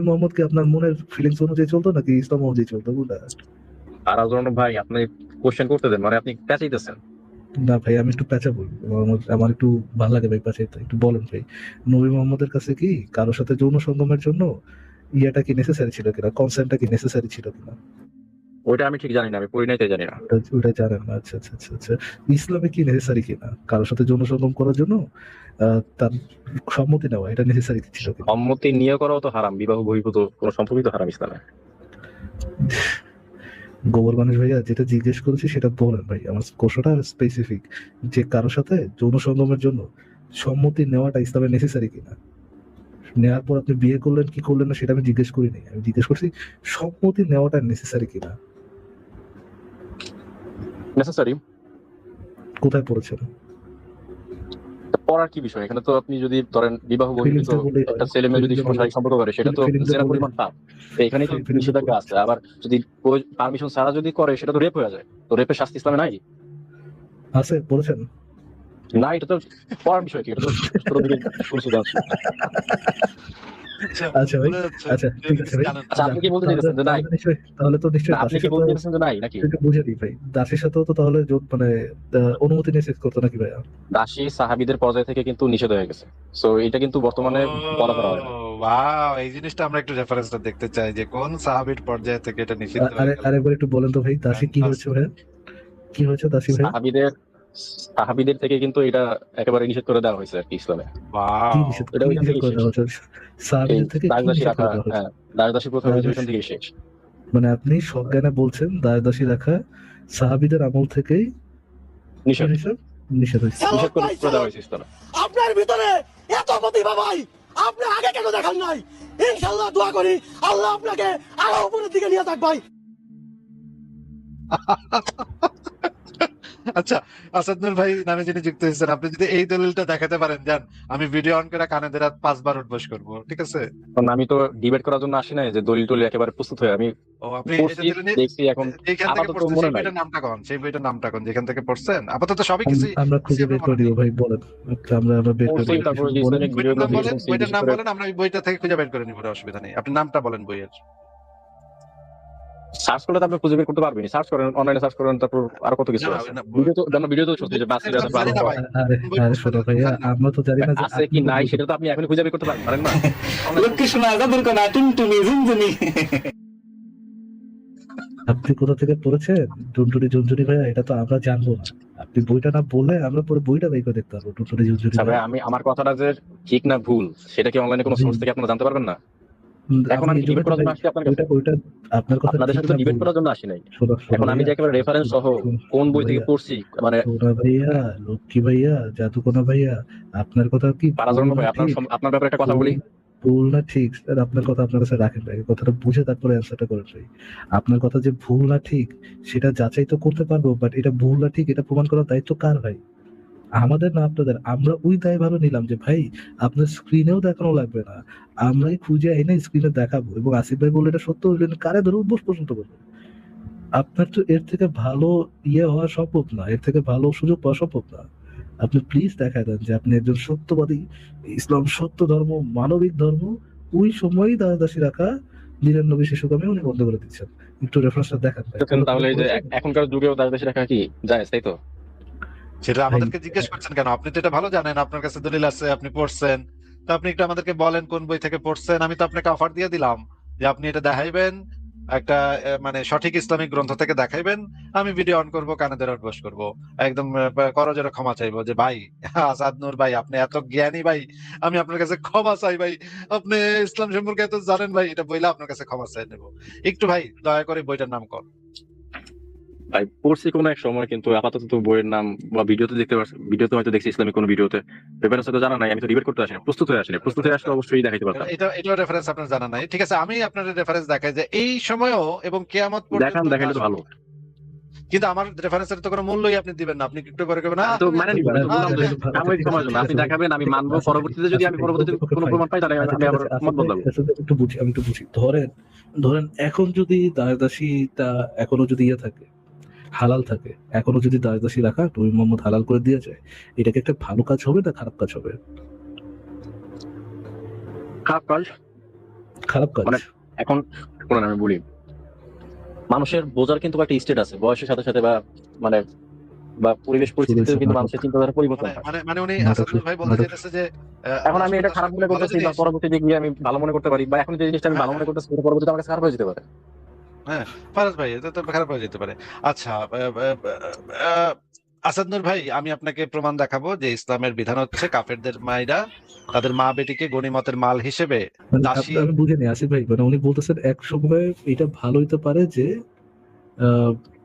মোহাম্মদ কি আপনার মনের ফিলিংস অনুযায়ী চলতো নাকি ইসলাম অনুযায়ী চলতো? বুঝলা? আর আজরণ ভাই, আপনি কোশ্চেন করতে দেন, মানে আপনি পেঁচাইতেছেন। না ভাই, আমি একটু প্যাঁচা বলি, আমার একটু ভালো লাগে ভাই প্যাঁচাইতে। একটু বলেন ভাই, নবী মোহাম্মদের কাছে কি কারোর সাথে যৌন সঙ্গমের জন্য ইয়াটা কি নেসেসারি ছিল কিনা, কনসেন্টটা কি নেসেসারি ছিল কিনা? ওইটা আমি ঠিক জানি না, আমি পড়ি নাই তাই জানি না। ওটা জানেন না? আচ্ছা আচ্ছা আচ্ছা আচ্ছা। ইসলামে কি নেসেসারি কিনা কারোর সাথে যৌন সঙ্গম করার জন্য তার সম্মতি নেওয়া, এটা নেসেসারি ছিল কিনা? সম্মতি নিয়ে করাও তো হারাম, বিবাহ বহির্ভূত কোনো সম্পর্কই তো হারাম ইসলামে। গোবর মানুষ ভাইয়া, যেটা জিজ্ঞেস করেছি সেটা বলেন ভাই। আমার কোশ্চেনটা স্পেসিফিক, যে কারোর সাথে যৌন সঙ্গমের জন্য সম্মতি নেওয়াটা ইসলামে নেসেসারি কিনা। নেওয়ার পর আপনি বিয়ে করলেন কি করলেন না সেটা আমি জিজ্ঞেস করিনি, আমি জিজ্ঞেস করছি সম্মতি নেওয়াটা নেসেসারি কিনা। নেসেসারি। কোথায় পড়েছেন? পড়ার কি বিষয় এখানে? তো আপনি যদি ধরেন বিবাহ বহির্ভূত ফিলিংসটা বললেই হয়। একটা ছেলে মেয়ে যদি সাংসারিক সম্পর্ক করে, সেটা তো ফিলিংসটা জেনার বললেই পরিমাণ পাপ। তো এখানেই তো ফিলিংসটা নিষেধাজ্ঞা আছে। আবার যদি পারমিশন ছাড়া যদি করে, সেটা তো রেপ হয়ে যায়। তো রেপের শাস্তি ইসলামে নাই। আছে, পড়েছেন? না, এটা তো পড়ার বিষয় কি, এটা তো ছোট দিকে পরিচিত আছে। আচ্ছা ভাই, আচ্ছা ঠিক আছে ভাই। আচ্ছা, আপনি কি বলতে চাইছেন যে নাই? তাহলে তো নিশ্চয়ই না, আপনি কি বলতে চাইছেন যে নাই নাকি? একটু বুঝে দিই ভাই, দাসের সাথেও তো তাহলে মানে অনুমতি নিয়ে সেক্স করতো নাকি ভাইয়া? দাসী সাহাবীদের পর্যায় থেকে কিন্তু নিষেধ হয়ে গেছে। সো এটা কিন্তু বর্তমানে বলা করা হয় না। ওয়াও, এই জিনিসটা আমরা একটু রেফারেন্সটা দেখতে চাই যে কোন সাহাবীর পর্যায় থেকে এটা নিষিদ্ধ হয়ে গেল। আরেকবার একটু বলেন তো ভাই, দাসী কি হয়েছে ভাইয়া? কি হয়েছে দাসী ভাই? সাহাবীদের থেকে কিন্তু এটা একেবারে নিষেধ করে দেওয়া হয়েছে আর কি ইসলামে। কি ওয়াও, নিষেধ এটা ওইখান থেকেই করে শেষ। দেওয়া হয়েছে? এই সাহাবীদের থেকে কি দাসদাসী নিষেধ রাখা, করে দেওয়া হয়েছে? হ্যাঁ, দাসদাসী প্রথা হয়েছে ওইখান থেকেই শেষ। মানে আপনি সজ্ঞানে বলছেন দাসী রাখা সাহাবীদের আমল থেকেই নিষেধ নিষেধ হয়েছে। নিষেধ করে দেওয়া হয়েছে ইসলামে। আপনার ভিতরে এত প্রতিভা ভাই, আপনি আগে কেন দেখান নাই? ইনশাআল্লাহ দোয়া করি আল্লাহ আপনাকে আরো উপরের দিকে নিয়ে যাক ভাই। আচ্ছা, আসাদ নূর ভাই নামে যিনি যুক্ত হয়েছেন, আপনি যদি এই দলিলটা দেখাতে পারেন, যান আমি ভিডিও অন করে কানে ধরে 5 বার উঠবোস করবো, ঠিক আছে? কারণ আমি তো ডিবেট করার জন্য আসি নাই যে দলিল টলিল একেবারে প্রস্তুত হয়ে আমি ও আপনি পড়ছি, এটা দিলেন, দেখছি, এখন এইখান থেকে আপাতত পড়ছেন, মনে সেই নাই। বইটার নামটা কোন, সেই বইটার নামটা কোন যেখান থেকে পড়ছেন? আপাতত সবই কিছু আমরা খুঁজে বের করে দিব ভাই, বলেন। আচ্ছা, আমরা বের করে পড়ছি, দিব, তারপরে যে বলেন। ইসলামিক বইটার ভিডিওগুলো নাম বলেন, দেখছি, বইটার বিশেষ নাম করে বলেন, আমরা ওই বইটা থেকে খুঁজে বের করে নিব, অসুবিধা নেই। আপনি নামটা বলেন বইয়ের। সার্চ করলে তো আপনি খুঁজে বের করতে পারবেন। সার্চ করেন, অনলাইনে সার্চ করেন, তারপর আরো কত কিছু না, আছে। না, ভিডিও তো শুনছি যে বাসিরা, আমি তারপর জানি আরো না ভাই, আরে বই আরে পড়ছেন শোনো আপনি ভাইয়া, জানেন না। আমরা তো জানি না যে আছে কি আপনি নাই বলবেন। সেটা তো আপনি এখন খুঁজে বের করতে পারেন না। লক্ষ্মী শোনা যাদের কোনা টুনটুনি ঝুনঝুনি। আপনি কোথা থেকে পড়েছেন টুনটুনি ঝুনঝুনি ভাইয়া? এটা তো আমরা জানবো না। আপনি বইটা না বললে আমরা পরে বইটা বের করে দেখতে পারবো টুনটুনি ঝুনঝুনি আচ্ছা ভাই, ভাইয়া। আমি আমার কথাটা যে ঠিক না ভুল সেটা কি অনলাইনে কোনো জি। সোর্স থেকে আপনারা জানতে পারবেন না? এখন আমি আমি এই ডিবেট জন্য করার জন্য ভাই আসছি আপনার কাছে। ওইটা আপনার কথা আপনাদের ঠিক সাথে তো না ডিবেট ভুল। করার জন্য আসি নাই। শোনো এখন আমি যে ভাইয়া, একেবারে রেফারেন্স সহ কোন বই থেকে ভাইয়া, পড়ছি, মানে সোনা ভাইয়া, লক্ষ্মী ভাইয়া, জাদুকোনা ভাইয়া, আপনার কথা কি পারাজন্য ভুল ভাই, না আপনার ঠিক? আপনার ব্যাপারে একটা কথা বলি। ভুল না ঠিক স্যার, আপনার কথা আপনার কাছে রাখেন ভাই, কথাটা বুঝে তারপরে অ্যান্সারটা করেন ভাই। আপনার কথা যে ভুল না ঠিক সেটা যাচাই তো করতে পারবো, বাট এটা ভুল না ঠিক এটা প্রমাণ করার দায়িত্ব কার ভাই? আমাদের না আপনাদের? আমরা ওই দায় ভালো নিলাম যে ভাই আপনার স্ক্রিনেও দেখানো লাগবে না, আমরাই খুঁজে এনে স্ক্রিনে দেখাবো, এবং আসিফ ভাই বললে এটা সত্য হইলে কারে ধরে উদ্বোস পর্যন্ত করবো। আপনার তো এর থেকে ভালো হওয়া সম্ভব না, এর থেকে ভালো সুযোগ পাওয়া সম্ভব না। আপনি প্লিজ দেখায় দেন যে আপনি একজন সত্যবাদী, ইসলাম সত্য ধর্ম, মানবিক ধর্ম। ওই সময়ই দাসী রাখা দিনের নবী শিশুকামে উনি বন্ধ করে দিচ্ছেন। একটু রেফারেন্সটা দেখান ভাই। তাহলে এই যে এখনকার যুগেও দাস দেশে রাখা কি যায়, তাই তো? সেটা ভাই, আমাদেরকে জিজ্ঞেস করছেন কেন? আপনি তো এটা ভালো জানেন, আপনার কাছে দলিল আছে, আপনি পড়ছেন। তো আপনি একটু আমাদেরকে বলেন কোন বই থেকে পড়ছেন। আমি তো আপনাকে অফার দিয়ে দিলাম যে আপনি এটা দেখাইবেন, একটা মানে সঠিক ইসলামিক গ্রন্থ থেকে দেখাইবেন, আমি ভিডিও অন করব, কানে ধরে বস করব, একদম করজোরে ক্ষমা চাইবো যে ভাই আসাদ নূর ভাই আপনি এত জ্ঞানী ভাই, আমি আপনার কাছে ক্ষমা চাই ভাই, আপনি ইসলাম সম্পর্কে এত জানেন ভাই, এটা বইলে আপনার কাছে ক্ষমা চাই নেবো। একটু ভাই দয়া করে বইটার নাম কর। ভাই পড়ছি কোনো এক সময়, কিন্তু আপাতত তো বইয়ের নাম বা ভিডিওতে দেখতে পারছি, ভিডিওতে হয়তো দেখছি ইসলামিক কোনো ভিডিওতে। রেফারেন্স তো জানা নাই, আমি তো ডিবেট করতে আসিনি, প্রস্তুত হয়ে আসিনি। প্রস্তুত হয়ে আসলে অবশ্যই দেখাইতে পারতাম। এটা রেফারেন্স আপনার জানা নাই, ঠিক আছে, আমি আপনার রেফারেন্স দেখাই যে এই সময়ও এবং কিয়ামত দেখান, পর্যন্ত দেখাইলে তো ভালো। কিন্তু আমার রেফারেন্সের তো কোনো মূল্যই আপনি দিবেন না, আপনি একটু করে করবেন না, আমি তো মানে নিব, আমি তো বললাম যে ভালো, সাময়িক ঠিক আছে, সময়ের জন্য আপনি ঠিক আছে, দেখাবেন, আমি মানবো। আচ্ছা, পরবর্তীতে যদি আমি পরবর্তীতে ওকে, কোনো ফাইন। প্রমাণ পাই তাহলে আচ্ছা, আমি ঠিক আবার আছে, মত বদলাবো। একটু বুঝি, আমি একটু বুঝি। ধরেন এখন যদি দাসদাসীটা এখনো যদি থাকে, হালাল থাকে, এখনো যদি দাসদাসী রাখা নবী মোহাম্মদ হালাল করে দিয়ে যায়, এটা কি একটা ভালো কাজ হবে না খারাপ কাজ হবে? খারাপ কাজ। খারাপ কাজ। মানে এখন শুনুন, আমি বলি, মানুষের বোঝার কিন্তু একটা স্টেট আছে, বয়সের সাথে সাথে বা বা পরিবেশ পরিস্থিতিতে কিন্তু মানুষের চিন্তাধারা পরিবর্তন হয়। মানে উনি নাটক আসাদুল ভাই বলতে নাটক চাইতেছে যে এখন আমি এটা খারাপ মনে করতেছি, বা পরবর্তীতে গিয়ে আমি ভালো মনে করতে পারি, বা এখন যে জিনিসটা আমি ভালো মনে করতেছি সেটা পরবর্তীতে আমার কাছে খারাপ হয়ে যেতে পারে। হ্যাঁ ফারাজ ভাই, এটা তো খারাপ হয়ে যেতে পারে। আচ্ছা আসাদ নূর ভাই, আমি আপনাকে প্রমাণ দেখাবো যে ইসলামের বিধান হচ্ছে কাফেরদের মায়েরা তাদের মা বেটিকে গনিমতের মাল হিসেবে দাসী। আমি বুঝিনি আসিফ ভাই, মানে উনি বলতেছেন এক সময় এটা ভালো হইতে পারে যে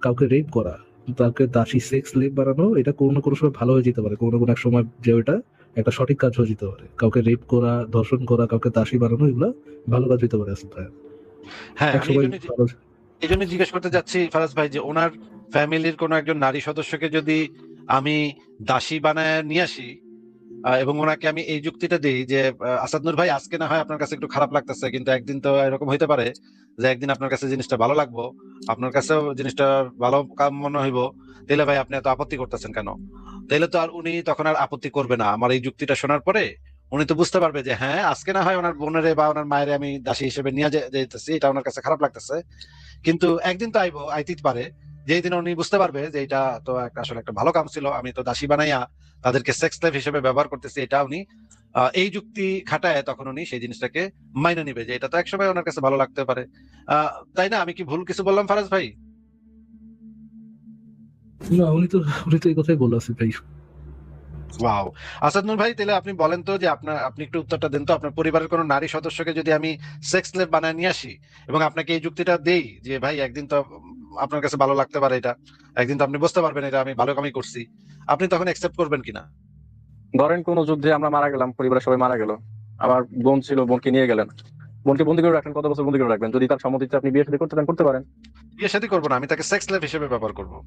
কাউকে রেপ করা, তাকে দাসী সেক্স লেপ বানানো, এটা কোনো না কোনো সময় ভালো হয়ে যেতে পারে, কোনো না কোনো এক সময় যে ওইটা একটা সঠিক কাজ হয়ে যেতে পারে। কাউকে রেপ করা, ধর্ষণ করা, কাউকে দাসী বানানো, এগুলা ভালো কাজ হইতে পারে আসিফ ভাই। হ্যাঁ এক সময় ভালো। এই জন্য জিজ্ঞেস করতে যাচ্ছি ফারাজ ভাই যে ওনার ফ্যামিলির কোন একজন নারী সদস্যকে যদি আমি দাসী বানায় নিয়ে আসি, এবং ওনাকে আমি এই যুক্তিটা দিই যে আসাদ নূর ভাই আজকে না হয় আপনার কাছে একটু খারাপ লাগতেছে, কিন্তু একদিন তো এরকম হইতে পারে যে একদিন আপনার কাছে জিনিসটা ভালো লাগবো, আপনার কাছেও জিনিসটা ভালো কাম মনে হইব, তাহলে ভাই আপনি এত আপত্তি করতেছেন কেন? তাইলে তো আর উনি তখন আর আপত্তি করবে না। আমার এই যুক্তিটা শোনার পরে উনি তো বুঝতে পারবে যে হ্যাঁ আজকে না হয় ওনার বোনেরে বা ওনার মায়ের আমি দাসী হিসেবে নিয়ে যেতেছি, এটা ওনার কাছে খারাপ লাগতেছে, কিন্তু একদিন তো আইতেই পারে যেই দিন উনি বুঝতে পারবে যে এটা তো আসলে একটা ভালো কাম ছিল, আমি তো দাসী বানাইয়া তাদেরকে সেক্স লাইফ হিসেবে ব্যবহার করতেছি, এটা উনি এই যুক্তি খাটায় তখন উনি সেই জিনিসটাকে মাইনে নিবে যে এটা তো একসময় ওনার কাছে ভালো লাগতে পারে। তাই না? আমি কি ভুল কিছু বললাম ফারাজ ভাই? না, উনি তো এই কথাই বললো আসিফ ভাই। ওয়াও। আসাদ নূর ভাই, তাহলে আপনি বলেন তো যে আপনি একটু উত্তরটা দেন তো, আপনার পরিবারের কোন নারী সদস্যকে যদি আমি সেক্স স্লেভ বানায় নিয়ে আসি এবং আপনাকে এই যুক্তিটা দেই যে ভাই একদিন তো আপনার কাছে ভালো লাগতে পারে, এটা একদিন তো আপনি বুঝতে পারবেন এটা আমি ভালো কামই করছি, আপনি তখন অ্যাকসেপ্ট করবেন কিনা? ধরেন কোন যুদ্ধে আমরা মারা গেলাম, পরিবারের সবাই মারা গেল, আমার বোন ছিল, বোনকে নিয়ে গেলেন, বোনকে বন্দি করে রাখেন, কত বছর বন্দি করে রাখবেন? যদি তার সম্মতিতে আপনি বিয়ে শাদী করতে চান করতে পারেন। বিয়ে শাদী করবো না, আমি তাকে সেক্স স্লেভ হিসেবে ব্যবহার করবো।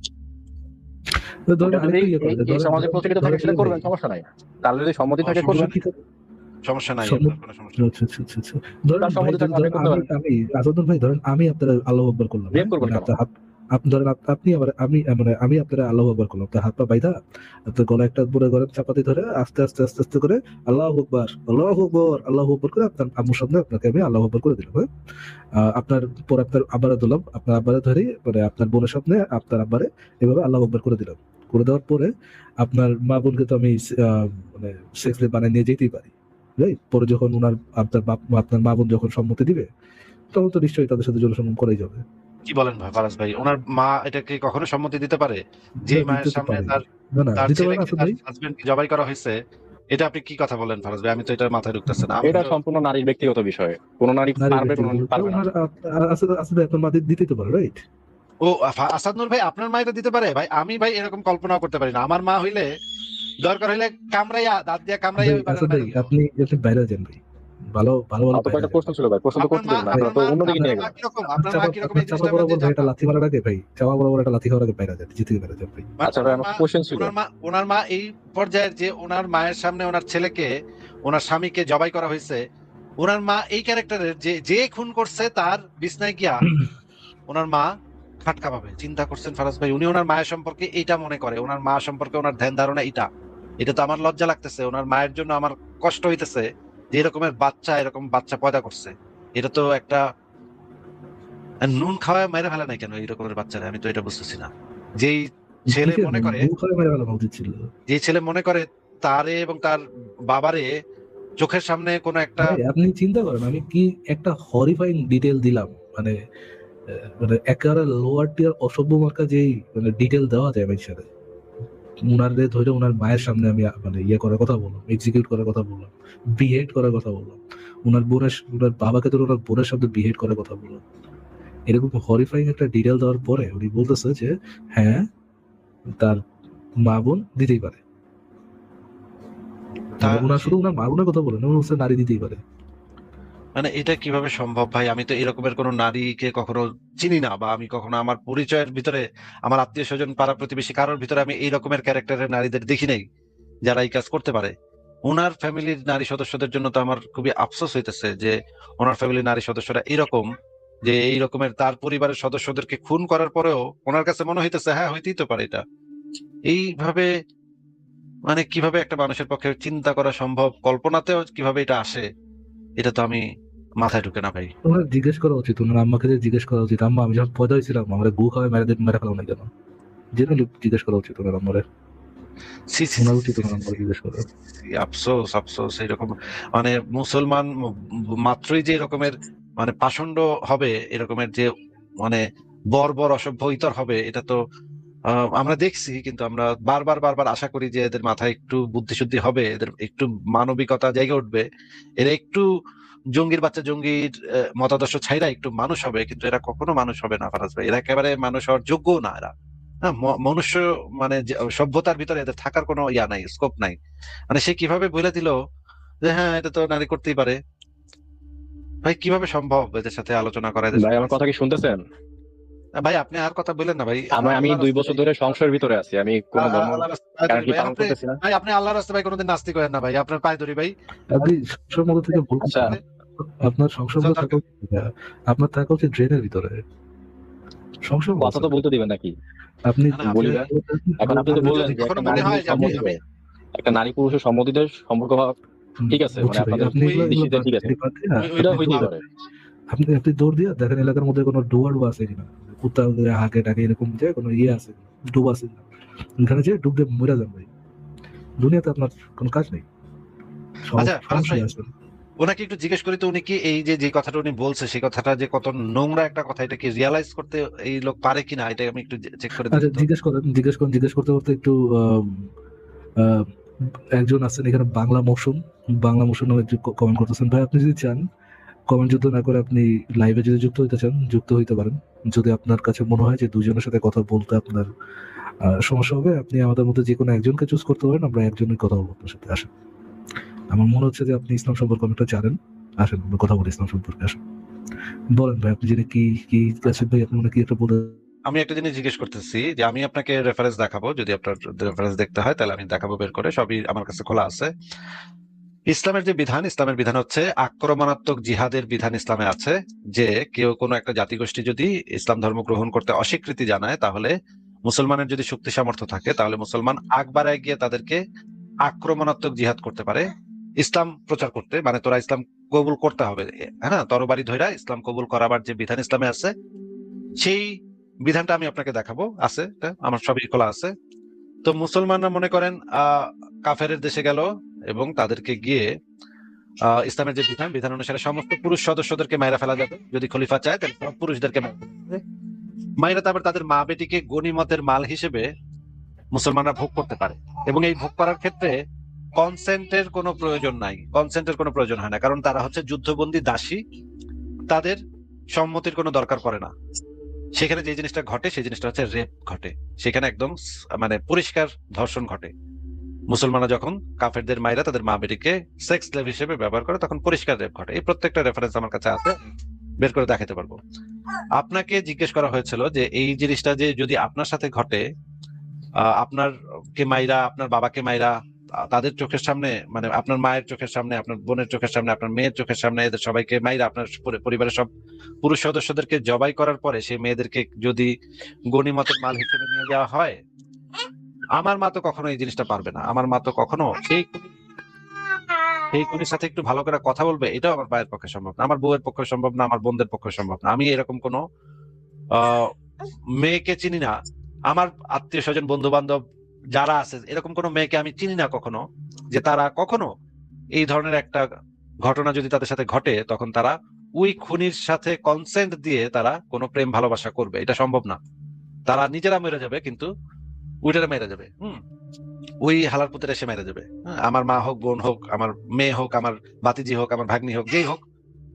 তো ধরেন এটা যদি আরেকটু ইয়ে করেন, এই সমাজে প্রচলিত থাকে সেটা করবেন, সমস্যা নাই। তার যদি সম্মতি থাকে করবেন, সমস্যা নাই, সম্মতি- আপনার কোনো সমস্যা নেই। আচ্ছা আচ্ছা আচ্ছা আচ্ছা। ধরেন তার ভাই, সম্মতি থাকলে আপনি করতে পারেন। আমি আসাদুল ভাই, ধরেন আমি আপনার আল্লাহু আকবার করলাম, বিয়ে করবেন মানে কেন? আপনি ধরেন আপনি আবার আমি আপনার আল্লাহু আকবার করলাম, তার হাত পা বাইধা আপনার গলা একটা পুরো গলার চাপাতি ধরে আস্তে আস্তে আস্তে আস্তে করে আল্লাহু আকবার আল্লাহু আকবার আল্লাহু আকবার করে আপনার আম্মুর সামনে আপনাকে আমি আল্লাহু আকবার করে দিলাম, হ্যাঁ? আপনার পর আপনার আব্বারে দিলাম, আপনার আব্বারে ধরে মানে আপনার বোনের সামনে আপনার আব্বারে এভাবে আল্লাহু আকবার করে দিলাম। করে দেওয়ার পরে আপনার মা বোনকে তো আমি মানে সেক্সলি বানায় নিয়ে যেতেই পারি, রাইট? পরে যখন ওনার আপনার মা বোন যখন সম্মতি দিবে, তখন তো নিশ্চয়ই তাদের সাথে যৌনসঙ্গম করাই যাবে। কি বলেন ভাই ফারাজ ভাই, ওনার মা এটাকে কখনো সম্মতি দিতে পারে যে না, মায়ের দিতে তো সামনে পারে। তার না তার দিতে পারে না ছেলেকে আসাদ তার ভাই। হাজবেন্ডকে জবাই করা হয়েছে? এটা আপনি কি কথা বলেন ফারাজ ভাই? আমি তো এটা মাথায় ঢুকতেছে না। আমি এটা তো সম্পূর্ণ নারীর ব্যক্তিগত বিষয়। কোন নারী নারী পারবে, কোন ব্যক্তিগত নারী পারবে না। ওনার আসাদ ভাই আপনার মা দিতেই তো পারে, রাইট? ও আসাদ নূর ভাই, আপনার মা এটা দিতে পারে? ভাই আমি ভাই এরকম কল্পনাও করতে পারি না। আমার মা হইলে দরকার হইলে কামড়াইয়া, দাঁত দিয়া কামড়াইয়া ওই আসাদ ভাই বাড়ির আপনি বাইরে যান ভাই, ভালো ভালো ভালো অত বাইরে কয়টা যান। প্রশ্ন ছিল ভাই, প্রশ্ন তো করতে দিলেন না, আপনারা তো অন্যদিকে নিয়ে গেলেন। কিরকম, আপনার মা কিরকম এই চাপা জিনিসটা আমরা বরাবর ভাই একটা জানতাম। লাথি মারার আগে ভাই, চাপা বরাবর একটা লাথি খাওয়ার আগে বাইরে যান, জিতে বাইরে যান ভাই। আচ্ছা ভাই, আমার কোশ্চেন ছিল। ওনার মা এই পর্যায়ের যে ওনার মায়ের সামনে ওনার ছেলেকে, ওনার স্বামীকে জবাই করা হয়েছে, ওনার মা এই ক্যারেক্টারের যে খুন করছে তার বিছনায় গিয়া ওনার মা খাটকা পাবে। চিন্তা করছেন ফারাজ ভাই? উনি ওনার মায়ের সম্পর্কে এইটা মনে করে, ওনার মা সম্পর্কে ওনার ধ্যান ধারণা এটা। এটা তো আমার লজ্জা লাগতেছে, ওনার মায়ের জন্য আমার কষ্ট হইতেছে যে এরকমের বাচ্চা, এরকম বাচ্চা পয়দা করছে। এটা তো একটা নুন খাওয়ায় মেরে ফেলে নাই কেন এই রকমের বাচ্চারা? আমি তো এটা বুঝতেছি না। যেই ছেলে মনে করে, মুখে মেরে ফেলানো উচিত ছিল। যে ছেলে মনে করে তারে এবং তার বাবারে চোখের সামনে কোনো একটা ভাই, আপনি চিন্তা করেন আমি কি একটা হরিফাইং ডিটেল দিলাম, মানে মানে একেবারে লোয়ার টিয়ার অসভ্য মার্কা যেই মানে ডিটেল দেওয়া যায় ভাই সাথে, উনারে ধরে ওনার মায়ের সামনে আমি মানে ইয়ে করার কথা বললাম, এক্সিকিউট করার কথা বললাম, বিহেড করার কথা বললাম, ওনার বাবাকে ধরে ওনার বোনের সামনে বিহেড করার কথা বললাম। এরকম হরিফাইং একটা ডিটেল দেওয়ার পরে উনি বলতেছে যে হ্যাঁ তার মা বোন দিতেই পারে। ওনার শুধু ওনার মা বোনের কথা বলেন, উনি বলছে নারী দিতেই পারে। মানে এটা কিভাবে সম্ভব ভাই? আমি তো এরকমের কোন নারীকে কখনো চিনি না, বা আমি কখনো আমার পরিচয়ের ভিতরে, আমার আত্মীয় স্বজন, পাড়া প্রতিবেশী কারোর ভিতরে আমি এই রকমের ক্যারেক্টারের নারীদের দেখি নাই যারা এই কাজ করতে পারে। ওনার ফ্যামিলির নারী সদস্যদের জন্য তো আমার খুবই আফসোস হইতেছে যে ওনার ফ্যামিলির নারী সদস্যরা এরকম, যে এই রকমের তার পরিবারের সদস্যদেরকে খুন করার পরেও ওনার কাছে মনে হইতেছে হ্যাঁ হইতেই তো পারে এটা। এইভাবে মানে কিভাবে একটা মানুষের পক্ষে চিন্তা করা সম্ভব, কল্পনাতেও কিভাবে এটা আসে, এটা তো আমি মাথায় ঢুকে না ভাই। ওনার জিজ্ঞেস করা উচিত, ওনার আম্মাকে যে জিজ্ঞেস করা উচিত, আম্মা আমি যখন পয়দা হয়েছিলাম আমার গু খাওয়াই মেরে ফেলাম না কেন, জেনারেলি জিজ্ঞেস করা উচিত ওনার আম্মারে। সি সি ওনার সি উচিত সি ওনার আম্মাকে জিজ্ঞেস করা। সি, আফসোস আফসোস। এরকম মানে মুসলমান মাত্রই যে এরকমের মানে পাষণ্ড হবে, এরকমের যে মানে বর্বর অসভ্য ইতর হবে, এটা তো আমরা দেখছি। কিন্তু আমরা বারবার বারবার আশা করি যে এদের মাথায় একটু বুদ্ধিশুদ্ধি হবে, এদের একটু মানবিকতা জেগে উঠবে, এরা একটু জঙ্গির বাচ্চা, জঙ্গির মতাদর্শ ছাইরা একটু মানুষ হবে। কিন্তু এরা কখনো মানুষ হবে না ফারাজ ভাই, এরা একেবারে মানুষ হওয়ার যোগ্য না। এরা হ্যাঁ, মনুষ্য মানে সভ্যতার ভিতরে এদের থাকার কোনো ইয়া নাই, স্কোপ নাই। মানে সে কিভাবে বলে দিল যে হ্যাঁ এটা তো নারী করতেই পারে? ভাই কিভাবে সম্ভব এদের সাথে আলোচনা করা? এদের ভাই সাথে আমার কথা কি শুনতেছেন? ভাই আপনি আর কথা বললেন না ভাই। আমি 2 বছর ধরে সংশয়ের ভিতরে আছি, আমি কোন ধর্ম কারণ কি পালন করতেছি না। ভাই আপনি আল্লাহর রাস্তায় ভাই কোনোদিন নাস্তিক করেন না ভাই, আপনার পায়ে ধরি ভাই। আপনি সংসার মধ্যে থেকে ভুল আচ্ছা। আপনার সংসার মধ্যে থাকা উচিত না। আপনার থাকা উচিত ড্রেনের ভিতরে। সংসার কথা তো বলতে দিবেন নাকি? আপনি না, না, বলি না। এখন আপনি তো আপনি বললেন যদি যে কখনো একটা মনে নারী হয় যে আপনি- সম্মতিতে, একটা নারী পুরুষের সম্মতিতে সম্পর্ক হওয়া ঠিক আছে, মানে বুঝছি ভাই, আপনাদের আপনি এগুলো- দৃষ্টিতে ঠিক আছে, বাদ দিয়ে না, এটা ওই- হইতেই পারে। আপনি আপনি দৌড় দিয়ে দেখেন এলাকার মধ্যে কোনো ডুয়ার আছে কিনা, কুত্তা হাঁকে ডাকে এরকম যে কোনো ইয়ে আছে কিনা, ডুব আছে কিনা, ওখানে যে ডুব দিয়ে মরে যান ভাই। দুনিয়াতে আপনার কোনো কাজ নেই। আচ্ছা, সমস্যা ভাই, আছে। ওনাকে একটু জিজ্ঞেস করি তো, উনি কি এই যে কথাটা উনি বলছে, সেই কথাটা যে কত নোংরা একটা কথা, এটা কি রিয়ালাইজ করতে এই লোক পারে কিনা, এটা আমি একটু চেক করে আচ্ছা দেখি তো। জিজ্ঞেস করতে করতে একটু আহ, একজন আছেন এখানে বাংলা মৌসুম নামে কমেন্ট করতেছেন। ভাই আপনি যদি চান কমেন্ট যুদ্ধ না করে আপনি লাইভে যদি যুক্ত হইতে চান যুক্ত হইতে পারেন। যদি আপনার কাছে মনে হয় যে দুজনের সাথে কথা বলতে আপনার সমস্যা হবে, আপনি আমাদের মধ্যে যে কোনো একজনকে চুজ করতে পারেন, আমরা একজনের কথা বলবো আপনার সাথে। আসেন, আমার মনে হচ্ছে যে আপনি ইসলাম সম্পর্কে অনেকটা জানেন। আসেন আমরা কথা বলি ইসলাম সম্পর্কে। আসেন বলেন ভাই, আপনি জেনে কি কি আছেন ভাই, আপনি মনে কি একটা বলে আমি একটা জিনিস জিজ্ঞেস করতেছি যে আমি আপনাকে রেফারেন্স দেখাবো, যদি আপনার রেফারেন্স দেখতে হয় তাহলে আমি দেখাবো বের করে, সবই আমার কাছে খোলা আছে। ইসলামের যে বিধান, ইসলামের বিধান হচ্ছে আক্রমণাত্মক জিহাদের বিধান ইসলামে আছে, যে কেউ কোনো একটা জাতিগোষ্ঠী যদি ইসলাম ধর্ম গ্রহণ করতে অস্বীকৃতি জানায়, তাহলে মুসলমানের যদি শক্তি সামর্থ্য থাকে তাহলে মুসলমান আকবারে গিয়ে তাদেরকে আক্রমণাত্মক জিহাদ করতে পারে ইসলাম প্রচার করতে, মানে তোরা ইসলাম কবুল করতে হবে, হ্যাঁ, তরবারি ধইরা ইসলাম কবুল করাবার যে বিধান ইসলামে আছে, সেই বিধানটা আমি আপনাকে দেখাবো, আছে, এটা আমার সবই খোলা আছে। তো মুসলমানরা মনে করেন কাফেরের দেশে গেল এবং তাদেরকে গিয়ে ইসলামের যে বিধান অনুসারে সমস্ত পুরুষ সদস্যদেরকে মাইরা ফেলা যাবে, যদি খলিফা চায় তাহলে সব পুরুষদেরকে মাইরা তারপর তাদের মা বেটিকে গনিমতের মাল হিসেবে মুসলমানরা ভোগ করতে পারে, এবং এই ভোগ করার ক্ষেত্রে কনসেন্টের কোনো প্রয়োজন নাই, কনসেন্টের কোনো প্রয়োজন হয় না, কারণ তারা হচ্ছে যুদ্ধবন্দী দাসী, তাদের সম্মতির কোনো দরকার পড়ে না। সেখানে যে জিনিসটা ঘটে সেই জিনিসটা হচ্ছে রেপ ঘটে, সেখানে একদম মানে পরিষ্কার ধর্ষণ ঘটে। মুসলমানরা যখন কাফেরদের মাইরা তাদের মা বেটিকে সেক্স স্লেভ হিসেবে ব্যবহার করে তখন পরিষ্কার রেপ ঘটে। এই প্রত্যেকটা রেফারেন্স আমার কাছে আছে, বের করে দেখাতে পারবো। আপনাকে জিজ্ঞেস করা হয়েছিল যে এই জিনিসটা যে যদি আপনার সাথে ঘটে, আপনার কে মাইরা, আপনার বাবাকে মাইরা, তাদের চোখের সামনে, মানে আপনার মায়ের চোখের সামনে, আপনার বোনের চোখের সামনে, আপনার মেয়ের চোখের সামনে, এদের সবাইকে মাইরা আপনার পরিবারের সব পুরুষ সদস্যদেরকে জবাই করার পরে সেই মেয়েদেরকে যদি গনিমতের মাল হিসেবে নিয়ে যাওয়া হয়, আমার মা তো কখনো এই জিনিসটা পারবে না। আমার মা তো কখনো সেই খুনির সাথে একটু ভালো করে কথা বলবে, এটাও আমার ভাইয়ের পক্ষে সম্ভব না, আমার বউয়ের পক্ষে সম্ভব না, আমার বোনদের পক্ষে সম্ভব না। আমি এরকম কোনো মেয়েকে চিনি না, আমার আত্মীয় স্বজন বন্ধু বান্ধব যারা আছে এরকম কোনো মেয়েকে আমি চিনি না কখনো, যে তারা কখনো এই ধরনের একটা ঘটনা যদি তাদের সাথে ঘটে তখন তারা ওই খুনির সাথে কনসেন্ট দিয়ে তারা কোনো প্রেম ভালোবাসা করবে, এটা সম্ভব না। তারা নিজেরা মেরে যাবে, কিন্তু ওইটারা মেরে যাবে, ওই হালার পুতের এসে মেরে যাবে। আমার মা হোক, বোন হোক, আমার মেয়ে হোক, আমার ভাতিজি হোক, আমার ভাগ্নি হোক, যেই হোক,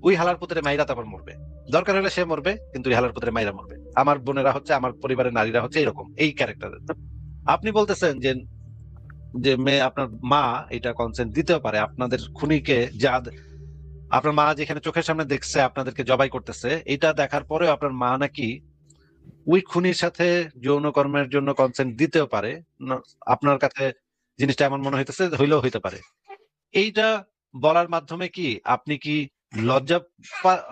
ওই হালার পুতের মাইরা তারপর মরবে, দরকার হলে সে মরবে, কিন্তু ওই হালার পুতের মাইরা মরবে। আমার বোনেরা হচ্ছে, আমার পরিবারের নারীরা হচ্ছে এরকম, এই ক্যারেক্টারের। আপনি বলতেছেন যে যে মেয়ে, আপনার মা এটা কনসেন্ট দিতেও পারে আপনাদের খুনিকে, যা আপনার মা যেখানে চোখের সামনে দেখছে আপনাদেরকে জবাই করতেছে, এটা দেখার পরেও আপনার মা নাকি ওই খুনির সাথে যৌন কর্মের জন্য কনসেন্ট দিতেও পারে। আপনার কাছে জিনিসটা এমন মনে হইতেছে, হইলেও হইতে পারে। এইটা বলার মাধ্যমে কি আপনি কি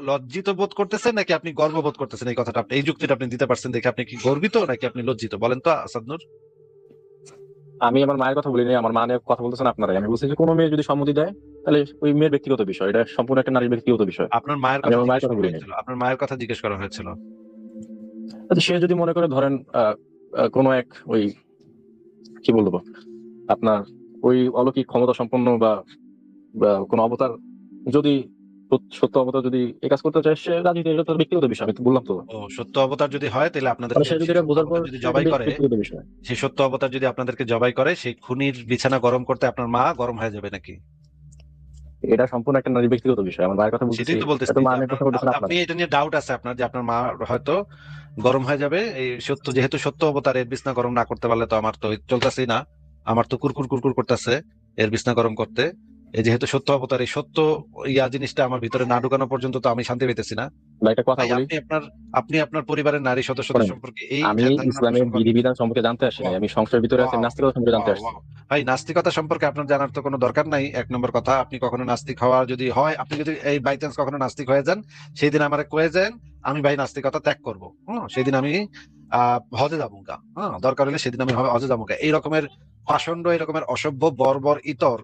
লজ্জিত বোধ করতেছেন, নাকি আপনি গর্ববোধ করতেছেন? এই কথাটা, এই যুক্তিটা আপনি দিতে পারছেন দেখে আপনি কি গর্বিত নাকি আপনি লজ্জিত, বলেন তো আসাদ নূর? আমি আমার মায়ের কথা বলিনি, আমার মা নিয়ে কথা বলতেছেন আপনারাই। আমি বলছি যে কোনো মেয়ে যদি সম্মতি দেয় তাহলে ওই মেয়ের ব্যক্তিগত বিষয়, এটা সম্পূর্ণ একটা নারীর ব্যক্তিগত বিষয়। আপনার মায়ের আমি আমার মায়ের কথা কথা বলিনি। আপনার মায়ের কথা জিজ্ঞেস করা হয়েছিল। সে যদি মনে করে ধরেন কোনো এক ওই কি বলবো আপনার ওই অলৌকিক ক্ষমতা সম্পন্ন বা কোনো অবতার যদি সত্য অবতার যদি এই কাজ করতে চায়, সে রাজনীতি, এটা তার ব্যক্তিগত বিষয়। আমি তো বললাম তো, ও সত্য অবতার যদি হয় তাহলে আপনাদের সে যদি এটা বোঝার পর যদি জবাই করে, ব্যক্তিগত বিষয়। সেই সত্য অবতার যদি আপনাদেরকে জবাই করে, সেই খুনির বিছানা গরম করতে আপনার মা গরম হয়ে যাবে নাকি? এটা সম্পূর্ণ একটা নারীর ব্যক্তিগত বিষয়। আমার মায়ের কথা বলতেছি, সেটাই তো বলতেছি, এটা মানের কথা বলতেছেন আপনারা। আপনি এটা নিয়ে ডাউট আছে আপনার যে আপনার মা হয়তো গরম হয়ে যাবে, এই সত্য, যেহেতু সত্য অবতার এর বিছনা গরম না করতে পারলে তো আমার তো চলতেছেই না, আমার তো কুরকুর কুরকুর করতেছে এর বিছনা গরম করতে। এই যেহেতু সত্য অবতার, এই সত্য জিনিসটা আমার ভিতরে না ঢুকানো পর্যন্ত তো আমি শান্তি পেতেছি না। বা একটা কথা বলি, আপনি আপনার পরিবারের নারী সদস্যদের সম্পর্কে এই আমি ইসলামের বিধিবিধান সম্পর্কে জানতে আসিনি, আমি সংসারের ভিতরে আছি, নাস্তিকতা সম্পর্কে জানতে আসছি। ভাই, নাস্তিকতা সম্পর্কে আপনার জানার তো কোনো দরকার নাই। এক নম্বর কথা, আপনি কখনো নাস্তিক হওয়া যদি হয়, আপনি যদি এই বাই চান্স কখনো নাস্তিক হয়ে যান, সেই দিন আমার কয়ে যান, আমি ভাই নাস্তিকতা ত্যাগ করবো, সেদিন আমি হজে যাবো গা, দরকার হলে সেদিন আমি হজে যাবো গা। এই রকমের পাষণ্ড, এই রকমের অসভ্য বর্বর ইতর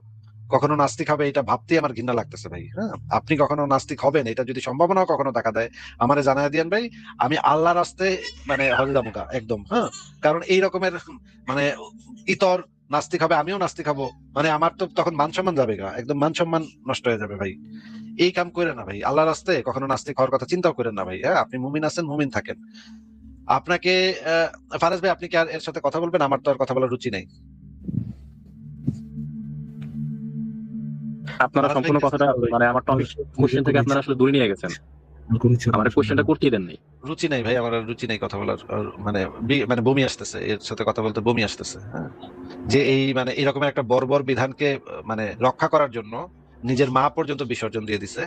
কখনো নাস্তিক হবে, এটা ভাবতেই আমার ঘৃণা লাগতেছে ভাই। হ্যাঁ, আপনি কখনো নাস্তিক হবেন এটা যদি সম্ভাবনাও কখনো দেখা দেয়, আমারে জানাই দিয়েন ভাই, আমি আল্লাহর রাস্তায় মানে হজে যাবো গা একদম। হ্যাঁ, কারণ এই রকমের মানে ইতর নাস্তিক হবে, আমিও নাস্তিক হবো, মানে আমার তো তখন মান সম্মান যাবে গা, একদম মান সম্মান নষ্ট হয়ে যাবে ভাই। এই কাম করেন না ভাই, আল্লাহর রাস্তায় কখনো নাস্তিক হওয়ার কথা চিন্তাও করেন না ভাই। হ্যাঁ, আপনি মুমিন আছেন, মুমিন থাকেন। আপনাকে ফারাজ ভাই, আপনি কি আর এর সাথে কথা বলবেন? আমার তো আর কথা বলার রুচি নাই। আপনারা সম্পূর্ণ কথাটা মানে আমার টপিক কোশ্চেন থেকে আপনারা আসলে দূরে নিয়ে গেছেন, আমার কোশ্চেনটা করতেই দেন নাই। রুচি নাই ভাই, আমার রুচি নাই কথা বলার, মানে বমি আসতেছে এর সাথে কথা বলতে, বমি আসতেছে। হ্যাঁ, যে এই মানে এরকম একটা বর্বর বিধানকে মানে রক্ষা করার জন্য নিজের মা পর্যন্ত বিসর্জন দিয়ে দিছে,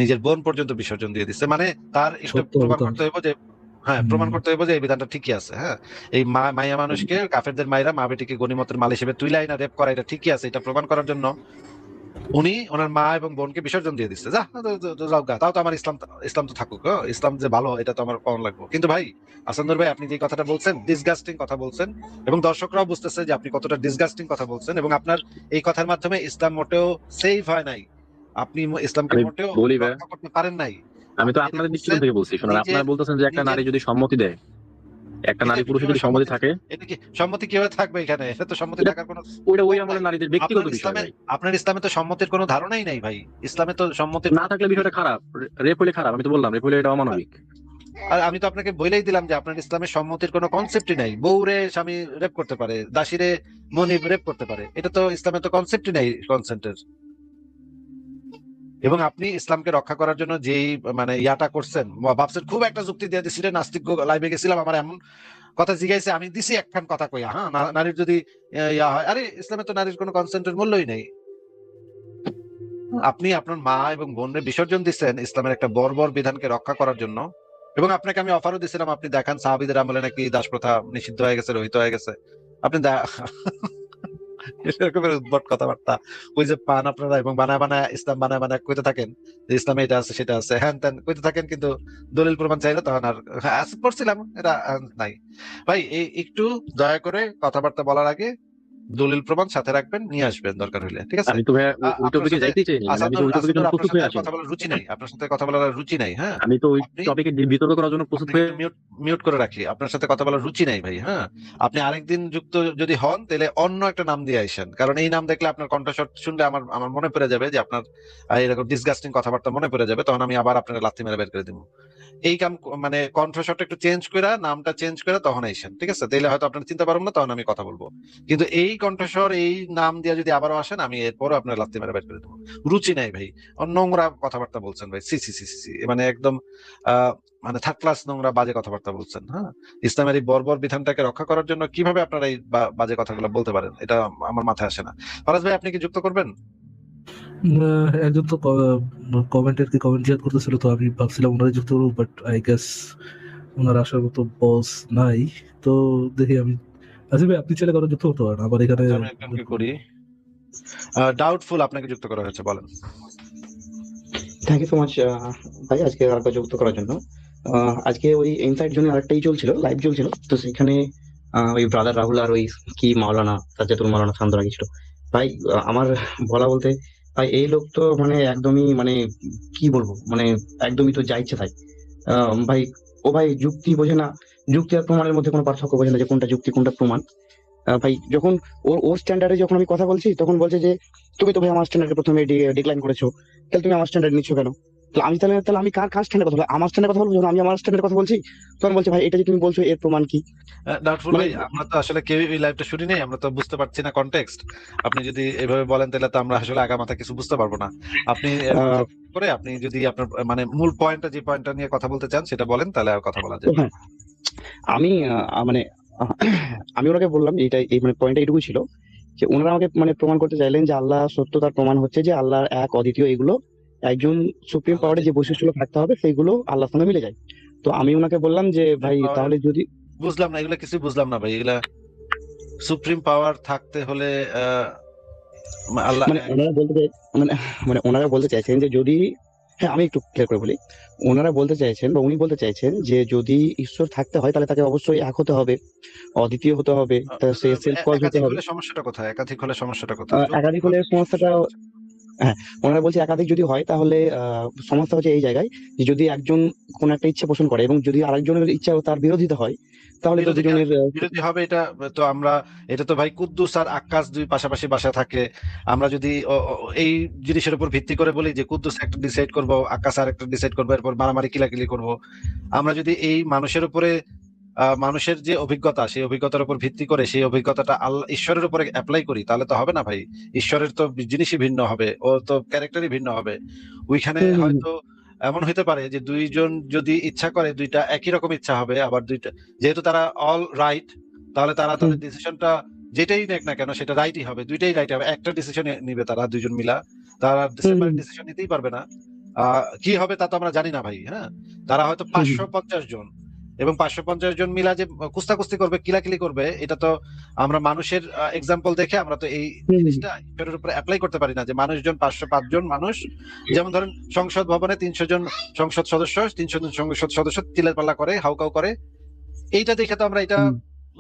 নিজের বোন পর্যন্ত বিসর্জন দিয়ে দিছে, মানে তার একটু প্রমাণ করতে হবে যে হ্যাঁ, প্রমাণ করতে হবে যে এই বিধানটা ঠিকই আছে। হ্যাঁ, এই মাইয়া মানুষকে কাফেরদের মাইরা মা বেটিকে গনিমতের মাল হিসেবে তুইলাই না রেপ করা, এটা ঠিকই আছে। এটা প্রমাণ করার জন্য উনি ওনার মা এবং বোনকে বিসর্জন দিয়ে দিচ্ছে। যাও গা, তাও তো আমার ইসলাম তো থাকুক, ইসলাম যে ভালো এটা তো আমার পাওয়া লাগবে। কিন্তু ভাই আসান্দুর ভাই, আপনি যে কথাটা বলছেন ডিসগাস্টিং কথা বলছেন, এবং দর্শকরাও বুঝতেছে যে আপনি কতটা ডিসগাস্টিং কথা বলছেন, এবং আপনার এই কথার মাধ্যমে ইসলাম মোটেও সেভ হয় নাই, আপনি ইসলামকে আমি মোটেও বলি ভাই, রক্ষা করতে পারেন নাই। আমি তো আপনি আপনাদের যেটা দৃষ্টিকোণ বলছেন, থেকে বলছি, শুনুন, আপনারা বলতেছেন যে একটা নিজের নারী যদি সম্মতি দেয়, একটা নারী পুরুষের যদি সম্মতি থাকে, এটা কি সম্মতি কিভাবে থাকবে এখানে? এটা তো সম্মতি এটা থাকার কোনো ওইটা ওই স্কোপ আমলের নাই। নারীদের ব্যক্তিগত আপনার বিষয় ইসলামে ভাই। আপনার ইসলামে তো সম্মতির কোনো ধারণাই নাই ভাই। ইসলামে তো সম্মতির না থাকলে বিষয়টা খারাপ, রেপ হলে খারাপ, আমি তো বললাম রেপ হলে এটা অমানবিক। আর আমি তো আপনাকে বলেই দিলাম যে আপনার ইসলামে সম্মতির কোনো কনসেপ্টই নাই। বউরে স্বামী রেপ করতে পারে, দাসীরে মনিব রেপ করতে পারে, এটা তো ইসলামে তো কনসেপ্টই নাই কনসেন্টের। এবং আপনি ইসলামকে রক্ষা করার জন্য যেই মানে ইয়াটা করছেন, ভাবছেন খুব একটা যুক্তি দিয়ে দিছি রে, নাস্তিক লাইভে গেছিলাম, আমার এমন কথা জিজ্ঞাসা, আমি দিছি একখান কথা কইয়া, হ্যাঁ, নারীর যদি ইয়া হয়, আরে ইসলামে তো নারীর কোনো কনসেন্টের মূল্যই নেই। আপনি আপনার মা এবং বোনের বিসর্জন দিচ্ছেন ইসলামের একটা বর্বর বিধানকে রক্ষা করার জন্য। এবং আপনাকে আমি অফারও দিছিলাম, আপনি দেখান সাহাবীদের আমলে নাকি দাস প্রথা নিষিদ্ধ হয়ে গেছে, রহিত হয়ে গেছে। আপনি এরকমের উদ্ভট কথাবার্তা ওই যে পান আপনারা, এবং বানায় বানায় ইসলাম বানায় বানায় কইতে থাকেন যে ইসলামে এটা আছে সেটা আছে হ্যান ত্যান কইতে থাকেন, কিন্তু দলিল প্রমাণ চাইলে তখন আর পড়ছিলাম এটা নাই। ভাই এই একটু দয়া করে কথাবার্তা বলার আগে দলিল প্রমাণ সাথে রাখবেন, নিয়ে আসবেন দরকার হইলে, ঠিক আছে? আমি তো ভাই ওই আপনার টপিকে সাথে যাইতেই চাইনি, মানে আমি তো ওই টপিকের জন্য আপনার প্রস্তুত সাথে হয়ে আর আসিনি। কথা বলার রুচি নাই, আপনার সাথে কথা বলার রুচি নাই। হ্যাঁ, আমি তো ওই আপনি টপিকে বিতর্ক করার জন্য প্রস্তুত হয়ে মিউট করে রাখি, আপনার সাথে কথা বলার রুচি নাই ভাই। হ্যাঁ, আপনি আরেকদিন যুক্ত যদি হন তাহলে অন্য একটা নাম দিয়ে আইসেন, কারণ এই নাম দেখলে আপনার কণ্ঠস্বর শুনলে আমার আমার মনে পড়ে যাবে যে আপনার এরকম ডিসগাস্টিং কথাবার্তা মনে পড়ে যাবে, তখন আমি আবার আপনার লাথি মেরে বের করে দিব। এই কাম মানে কণ্ঠস্বরটা একটু চেঞ্জ করে, নামটা চেঞ্জ করে তখন আইসেন, ঠিক আছে? তাহলে হয়তো আপনার চিন্তা পারবো না, তখন আমি কথা বলবো। কিন্তু এই কণ্ঠস্বর এই নাম দিয়ে যদি আবারও আসেন, আমি এরপরও আপনার লাথি মেরে বের করে দেবো। রুচি নাই ভাই, নোংরা কথাবার্তা বলছেন ভাই, সি সি সি সি সি, মানে একদম মানে থার্ড ক্লাস নোংরা বাজে কথাবার্তা বলছেন। হ্যাঁ, ইসলামের এই বর্বর বিধানটাকে রক্ষা করার জন্য কিভাবে আপনারা এই বাজে কথাগুলো বলতে পারেন, এটা আমার মাথায় আসে না। ফরাজ ভাই, আপনি কি যুক্ত করবেন? একজন তো কমেন্টের কি কমেন্ট শেয়ার করতেছিল, তো আমি ভাবছিলাম ওনারা যুক্ত করবো, বাট আই গেস ওনার আসার মতো বস নাই। তো দেখি আমি আসিফ ভাই, আপনি চাইলে কারো যুক্ত করতে পারেন আমার এখানে। আমি একজনকে করি, ডাউটফুল আপনাকে যুক্ত করা হয়েছে, বলেন। থ্যাংক ইউ সো মাচ ভাই, আজকে আরেকবার যুক্ত করার জন্য। আজকে ওই ইনসাইট জন্য আরেকটাই চলছিল, লাইভ চলছিল, তো সেখানে ওই ব্রাদার রাহুল আর ওই কি মাওলানা সাজ্জাদুল মাওলানা সান্তনা গেছিল। ভাই আমার বলা বলতে, ভাই এই লোক তো মানে একদমই মানে কি বলবো, মানে একদমই তো যা ইচ্ছে তাই। ভাই ও ভাই যুক্তি বোঝে না, যুক্তি আর প্রমাণের মধ্যে কোনো পার্থক্য বোঝে না, যে কোনটা যুক্তি কোনটা প্রমাণ। ভাই যখন ওর স্ট্যান্ডার্ডে যখন আমি কথা বলছি, তখন বলছে যে তুমি তো ভাই আমার স্ট্যান্ডার্ডে প্রথমে ডিক্লাইন করেছো, তাহলে তুমি আমার স্ট্যান্ডার্ড নিচ্ছ কেন? তাহলে আমি তাহলে আমি কার স্ট্যান্ডার্ড কথা বলবো? আমার স্ট্যান্ডার্ড কথা বলবো, যখন আমি আমার স্ট্যান্ডার্ড কথা বলছি, তখন বলছে ভাই এটা যে তুমি বলছো এর প্রমাণ কি? ডাউটফুল মানে ভাই, আমরা তো আসলে কেউ এই লাইভটা শুনি নাই, আমরা তো বুঝতে পারছি না কনটেক্সট। আপনি যদি এভাবে বলেন তাহলে তো আমরা আসলে আগামাথা কিছু বুঝতে পারবো না। আপনি করে আপনি যদি আপনার মানে মূল পয়েন্টটা, যে পয়েন্টটা নিয়ে কথা বলতে চান সেটা বলেন, তাহলে আর কথা বলা যাবে। হ্যাঁ, আমি মানে আমি ওনাকে বললাম এইটা, এই মানে পয়েন্টটা এইটুকু ছিল যে ওনারা আমাকে মানে প্রমাণ করতে চাইলেন যে আল্লাহ সত্য, তার প্রমাণ হচ্ছে যে আল্লাহ এক অদ্বিতীয়, এগুলো একজন সুপ্রিম পাওয়ারে যে বৈশিষ্ট্যগুলো থাকতে হবে সেগুলো আল্লাহর সঙ্গে মিলে যায়। তো আমি ওনাকে বললাম যে ভাই তাহলে যদি বুঝলাম না, এগুলা কিছু বুঝলাম না ভাই। এগুলা সুপ্রিম পাওয়ার থাকতে হলে আল্লাহ মানে ওনারা বলতে মানে মানে ওনারা বলতে চাইছেন যে যদি, হ্যাঁ আমি একটু ক্লিয়ার করে বলি, ওনারা বলতে চাইছেন বা উনি বলতে চাইছেন যে যদি ঈশ্বর থাকতে হয় তাহলে তাকে অবশ্যই এক হতে হবে, অদ্বিতীয় হতে হবে, সে সেলফ কজ হতে একাধিক হবে। হলে সমস্যাটা কোথায়? একাধিক হলে সমস্যাটা কোথায়? একাধিক হলে সমস্যাটা, হ্যাঁ ওনারা বলছে একাধিক যদি হয় তাহলে সমস্যা হচ্ছে এই জায়গায় যে যদি একজন কোন একটা ইচ্ছা পোষণ করে এবং যদি আরেকজনের ইচ্ছা তার বিরোধিতা হয়, তাহলে তো দুজনের বিরোধী হবে। এটা তো আমরা, এটা তো ভাই কুদ্দুস আর আক্কাস দুই পাশাপাশি বাসা থাকে। আমরা যদি এই জিনিসের উপর ভিত্তি করে বলি যে কুদ্দুস একটা ডিসাইড করবো, আক্কাস আর একটা ডিসাইড করবো, এরপর মারামারি কিলাকিলি করবো, আমরা যদি এই মানুষের উপরে মানুষের যে অভিজ্ঞতা, সেই অভিজ্ঞতার উপর ভিত্তি করে সেই অভিজ্ঞতাটা আল্লাহ ঈশ্বরের উপরে অ্যাপ্লাই করি, তাহলে তো হবে না ভাই। ঈশ্বরের তো জিনিসই ভিন্ন হবে, ও তো ক্যারেক্টারই ভিন্ন হবে। ওইখানে হয়তো এমন হইতে পারে যে দুইজন যদি ইচ্ছা করে দুইটা একই রকম ইচ্ছা হবে, আবার দুইটা যেহেতু তারা অল রাইট, তাহলে তারা তাদের ডিসিশনটা যেটাই নেক না কেন সেটা রাইটই হবে, দুইটাই রাইট হবে। একটা ডিসিশন নিবে তারা দুইজন মিলা, তারা সেপারেট ডিসিশন নিতেই পারবে না। কি হবে তা তো আমরা জানি না ভাই। হ্যাঁ, তারা হয়তো 550 জন এবং 550 জন মিলা যে কুস্তাকুস্তি করবে, কিলাকিলি করবে, এটা তো আমরা মানুষের এক্সাম্পল দেখে আমরা তো এই জিনিসটা ঈশ্বরের উপরে অ্যাপ্লাই করতে পারি না, যে মানুষজন 505 জন মানুষ, যেমন ধরেন সংসদ ভবনে 300 জন সংসদ সদস্য, 300 জন সংসদ সদস্য চিল্লাপাল্লা করে, হাউকাউ করে, এইটা দেখে তো আমরা এটা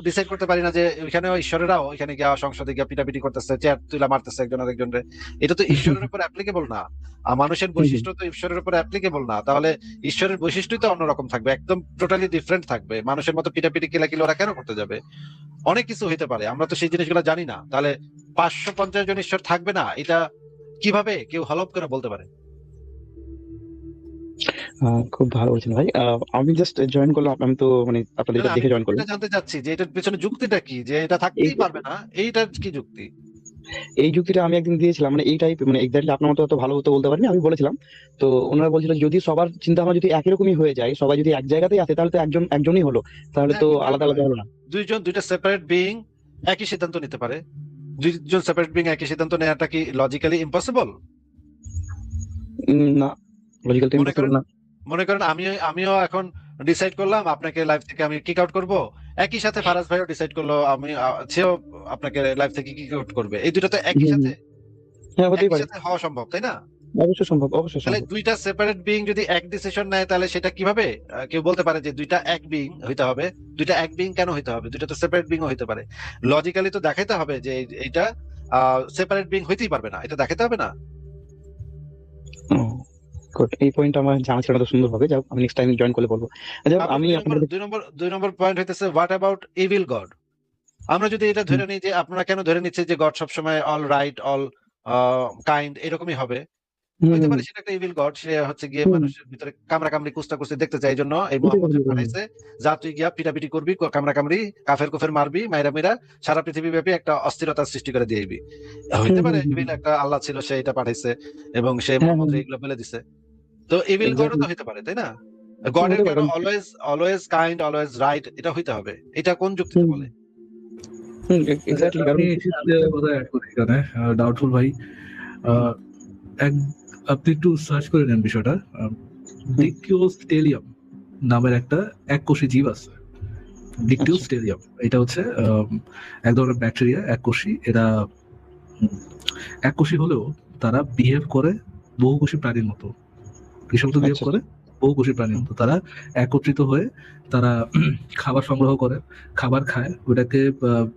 ডিসাইড করতে পারি না যে ওইখানেও ঈশ্বরেরাও ওইখানে গিয়ে সংসদে গিয়ে পিটাপিটি করতেছে, চেয়ার তুলা মারতেছে একজন আরেকজনরে। এটা তো ঈশ্বরের উপর অ্যাপ্লিকেবল না, আর মানুষের বৈশিষ্ট্য তো ঈশ্বরের উপর অ্যাপ্লিকেবল না। তাহলে ঈশ্বরের বৈশিষ্ট্যই তো অন্যরকম থাকবে, একদম টোটালি ডিফারেন্ট থাকবে। মানুষের মতো পিটাপিটি কিলাকিলি ওরা কেন করতে যাবে? অনেক কিছু হতে পারে, আমরা তো সেই জিনিসগুলো জানি না। তাহলে 550 জন ঈশ্বর থাকবে না, এটা কিভাবে কেউ হলপ করে বলতে পারে? খুব ভালো বলছেন ভাই। আমি জাস্ট জয়েন করলাম, আমি তো মানে আপনাদের এটা না, দেখে আমি জয়েন করলাম। এটা জানতে চাচ্ছি যে এটার পেছনে যুক্তিটা কি, যে এটা থাকতেই পারবে না, এইটার কি যুক্তি? এই যুক্তিটা আমি একদিন দিয়েছিলাম, মানে এই টাইপ, মানে এক্স্যাক্টলি আপনার মতো অত ভালো তো বলতে পারিনি, আমি বলেছিলাম। তো ওনারা বলছিল যদি সবার চিন্তা ভাবনা যদি একই রকমই হয়ে যায়, সবাই যদি এক জায়গাতেই আসে, তাহলে তো একজনই হলো, তাহলে তো আলাদা আলাদা হলো না। দুইটা সেপারেট বিইং একই সিদ্ধান্ত নিতে পারে? দুইজন সেপারেট বিইং একই সিদ্ধান্ত নেওয়াটা কি লজিক্যালি ইম্পসিবল? না, লজিক্যাল তো ইম্পসিবল না। মনে করেন আমিও এখন ডিসাইড করলাম আপনাকে লাইফ থেকে আমি কিক আউট করব, একই সাথে ফারাজ ভাইও ডিসাইড করলো সেও আপনাকে লাইফ থেকে কিক আউট করবে। এই দুটো তো একই সাথে হ্যাঁ, হতেই পারে, হওয়া সম্ভব, তাই না? অবশ্যই সম্ভব, অবশ্যই তাহলে সম্ভব। দুইটা সেপারেট বিইং যদি এক ডিসিশন নেয়, তাহলে সেটা কিভাবে কেউ বলতে পারে যে দুইটা এক বিইং হইতে হবে? দুইটা এক বিইং কেন হইতে হবে? দুইটা তো সেপারেট বিইং হইতে পারে। লজিক্যালি তো দেখাইতে হবে যে এইটা সেপারেট বিইং হইতেই পারবে না, এটা দেখাতে হবে না? গুড, এই পয়েন্ট আমার জানা ছিল না তো সুন্দর হবে। যাও, আমি নেক্সট টাইম জয়েন করলে বলবো। আচ্ছা, আমি আপনাদের দুই নম্বর পয়েন্ট হইতেছে হোয়াট অ্যাবাউট ইভিল গড? আমরা যদি এটা ধরে নিই যে আপনারা কেন ধরে নিচ্ছে যে গড সবসময় অল রাইট, অল কাইন্ড এরকমই হবে, হইতে পারে সেটা একটা ইভিল গড, সে হচ্ছে গিয়ে মানুষের ভিতরে কামড়াকামড়ি কুস্তাকুস্তি দেখতে চায়, এই জন্য এই মোহাম্মদ পাঠাইছে, যা তুই গিয়া পিটাপিটি করবি, কামড়াকামড়ি কাফের কুফের মারবি, মাইরা মেরা সারা পৃথিবী ব্যাপী একটা অস্থিরতার সৃষ্টি করে দিয়ে দিবি। হইতে পারে ইভিল একটা আল্লাহ ছিল, সে এটা পাঠাইছে এবং সে মোহাম্মদ এগুলো বলে দিছে। তো ইভিল গডও তো হইতে পারে, তাই না? গডের কেন অলওয়েজ কাইন্ড, অলওয়েজ রাইট এটা হইতে হবে? এটা কোন যুক্তিতে বলে? এক্স্যাক্টলি, কারণ আমি এক্ষেত্রে কথা অ্যাড করি এখানে, ডাউটফুল ভাই, আপনি একটু সার্চ করে নেন বিষয়টা। ডিকিওস্টেলিয়াম নামের একটা এককোষী জীব আছে, ডিকিওস্টেলিয়াম। এটা হচ্ছে এক ধরনের ব্যাকটেরিয়া, এককোষী। এরা এককোষী হলেও তারা বিহেভ করে বহুকোষী প্রাণীর মতো। কিসব তো বিহেভ করে বহুকোষী প্রাণীর মতো। তারা একত্রিত হয়ে তারা খাবার সংগ্রহ করে, খাবার খায়, ওটাকে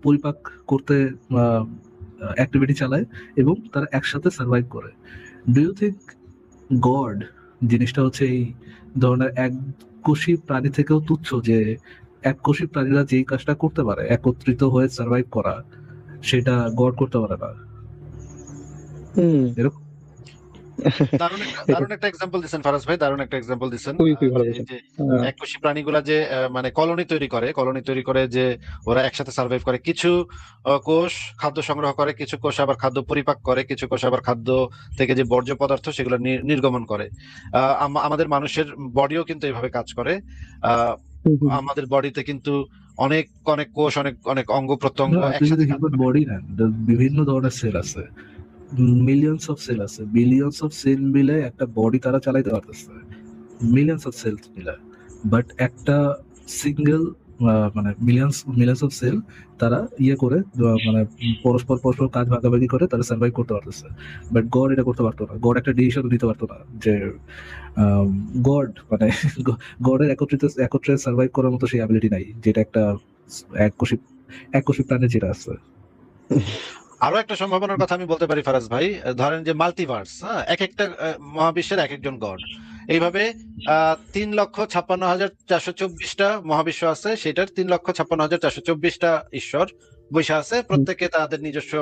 পরিপাক করতে অ্যাক্টিভিটি চালায় এবং তারা একসাথে সার্ভাইভ করে। ডু ইউ থিঙ্ক গড জিনিসটা হচ্ছে এই ধরনের এককোষী প্রাণী থেকেও তুচ্ছ, যে এককোষী প্রাণীরা যেই কাজটা করতে পারে, একত্রিত হয়ে সার্ভাইভ করা, সেটা গড করতে পারে না? এরকম দারুণ একটা এক্সাম্পল দিচ্ছেন ফারাজ ভাই, দারুণ একটা এক্সাম্পল দিচ্ছেন। খুবই ভালো বলেছেন। যে এককোষী প্রাণীগুলা যে মানে কলোনি তৈরি করে যে ওরা একসাথে সার্ভাইভ করে, কিছু কোষ খাদ্য সংগ্রহ করে, কিছু কোষ আবার খাদ্য পরিপাক করে, কিছু কোষ আবার খাদ্য থেকে যে বর্জ্য পদার্থ সেগুলো নির্গমন করে। আমাদের মানুষের বডিও কিন্তু এইভাবে কাজ করে। আমাদের বডিতে কিন্তু অনেক অনেক কোষ, অনেক অনেক অঙ্গ প্রত্যঙ্গ একসাথে বডি না, বিভিন্ন ধরনের সেল আছে, মিলিয়ন্স অফ সেল আছে, বিলিয়ন্স অফ সেল মিলে একটা বডি তারা চালাইতে পারতেছে, মিলিয়ন্স অফ সেল মিলে। বাট একটা সিঙ্গেল মানে মিলিয়ন্স অফ সেল তারা ইয়ে করে, মানে পরস্পর কাজ ভাগাভাগি করে তারা সার্ভাইভ করতে পারতেছে। বাট গড এটা করতে পারতো না। গড একটা ডিসিশন দিতে পারতো না যে গড মানে গডের একত্রে সার্ভাইভ করার মতো সেই অ্যাবিলিটি নাই, যেটা একটা এককোষী প্রাণী যেটা আছে। আরো একটা সম্ভাবনার কথা আমি বলতে পারি ফারাজ ভাই, ধরেন যে মাল্টিভার্স, এক একটা মহাবিশ্বের এক একজন গড, এইভাবে 3,56,424টা মহাবিশ্ব আছে, সেটার 3,56,424টা ঈশ্বর বৈশা আছে, প্রত্যেকে তাদের নিজস্ব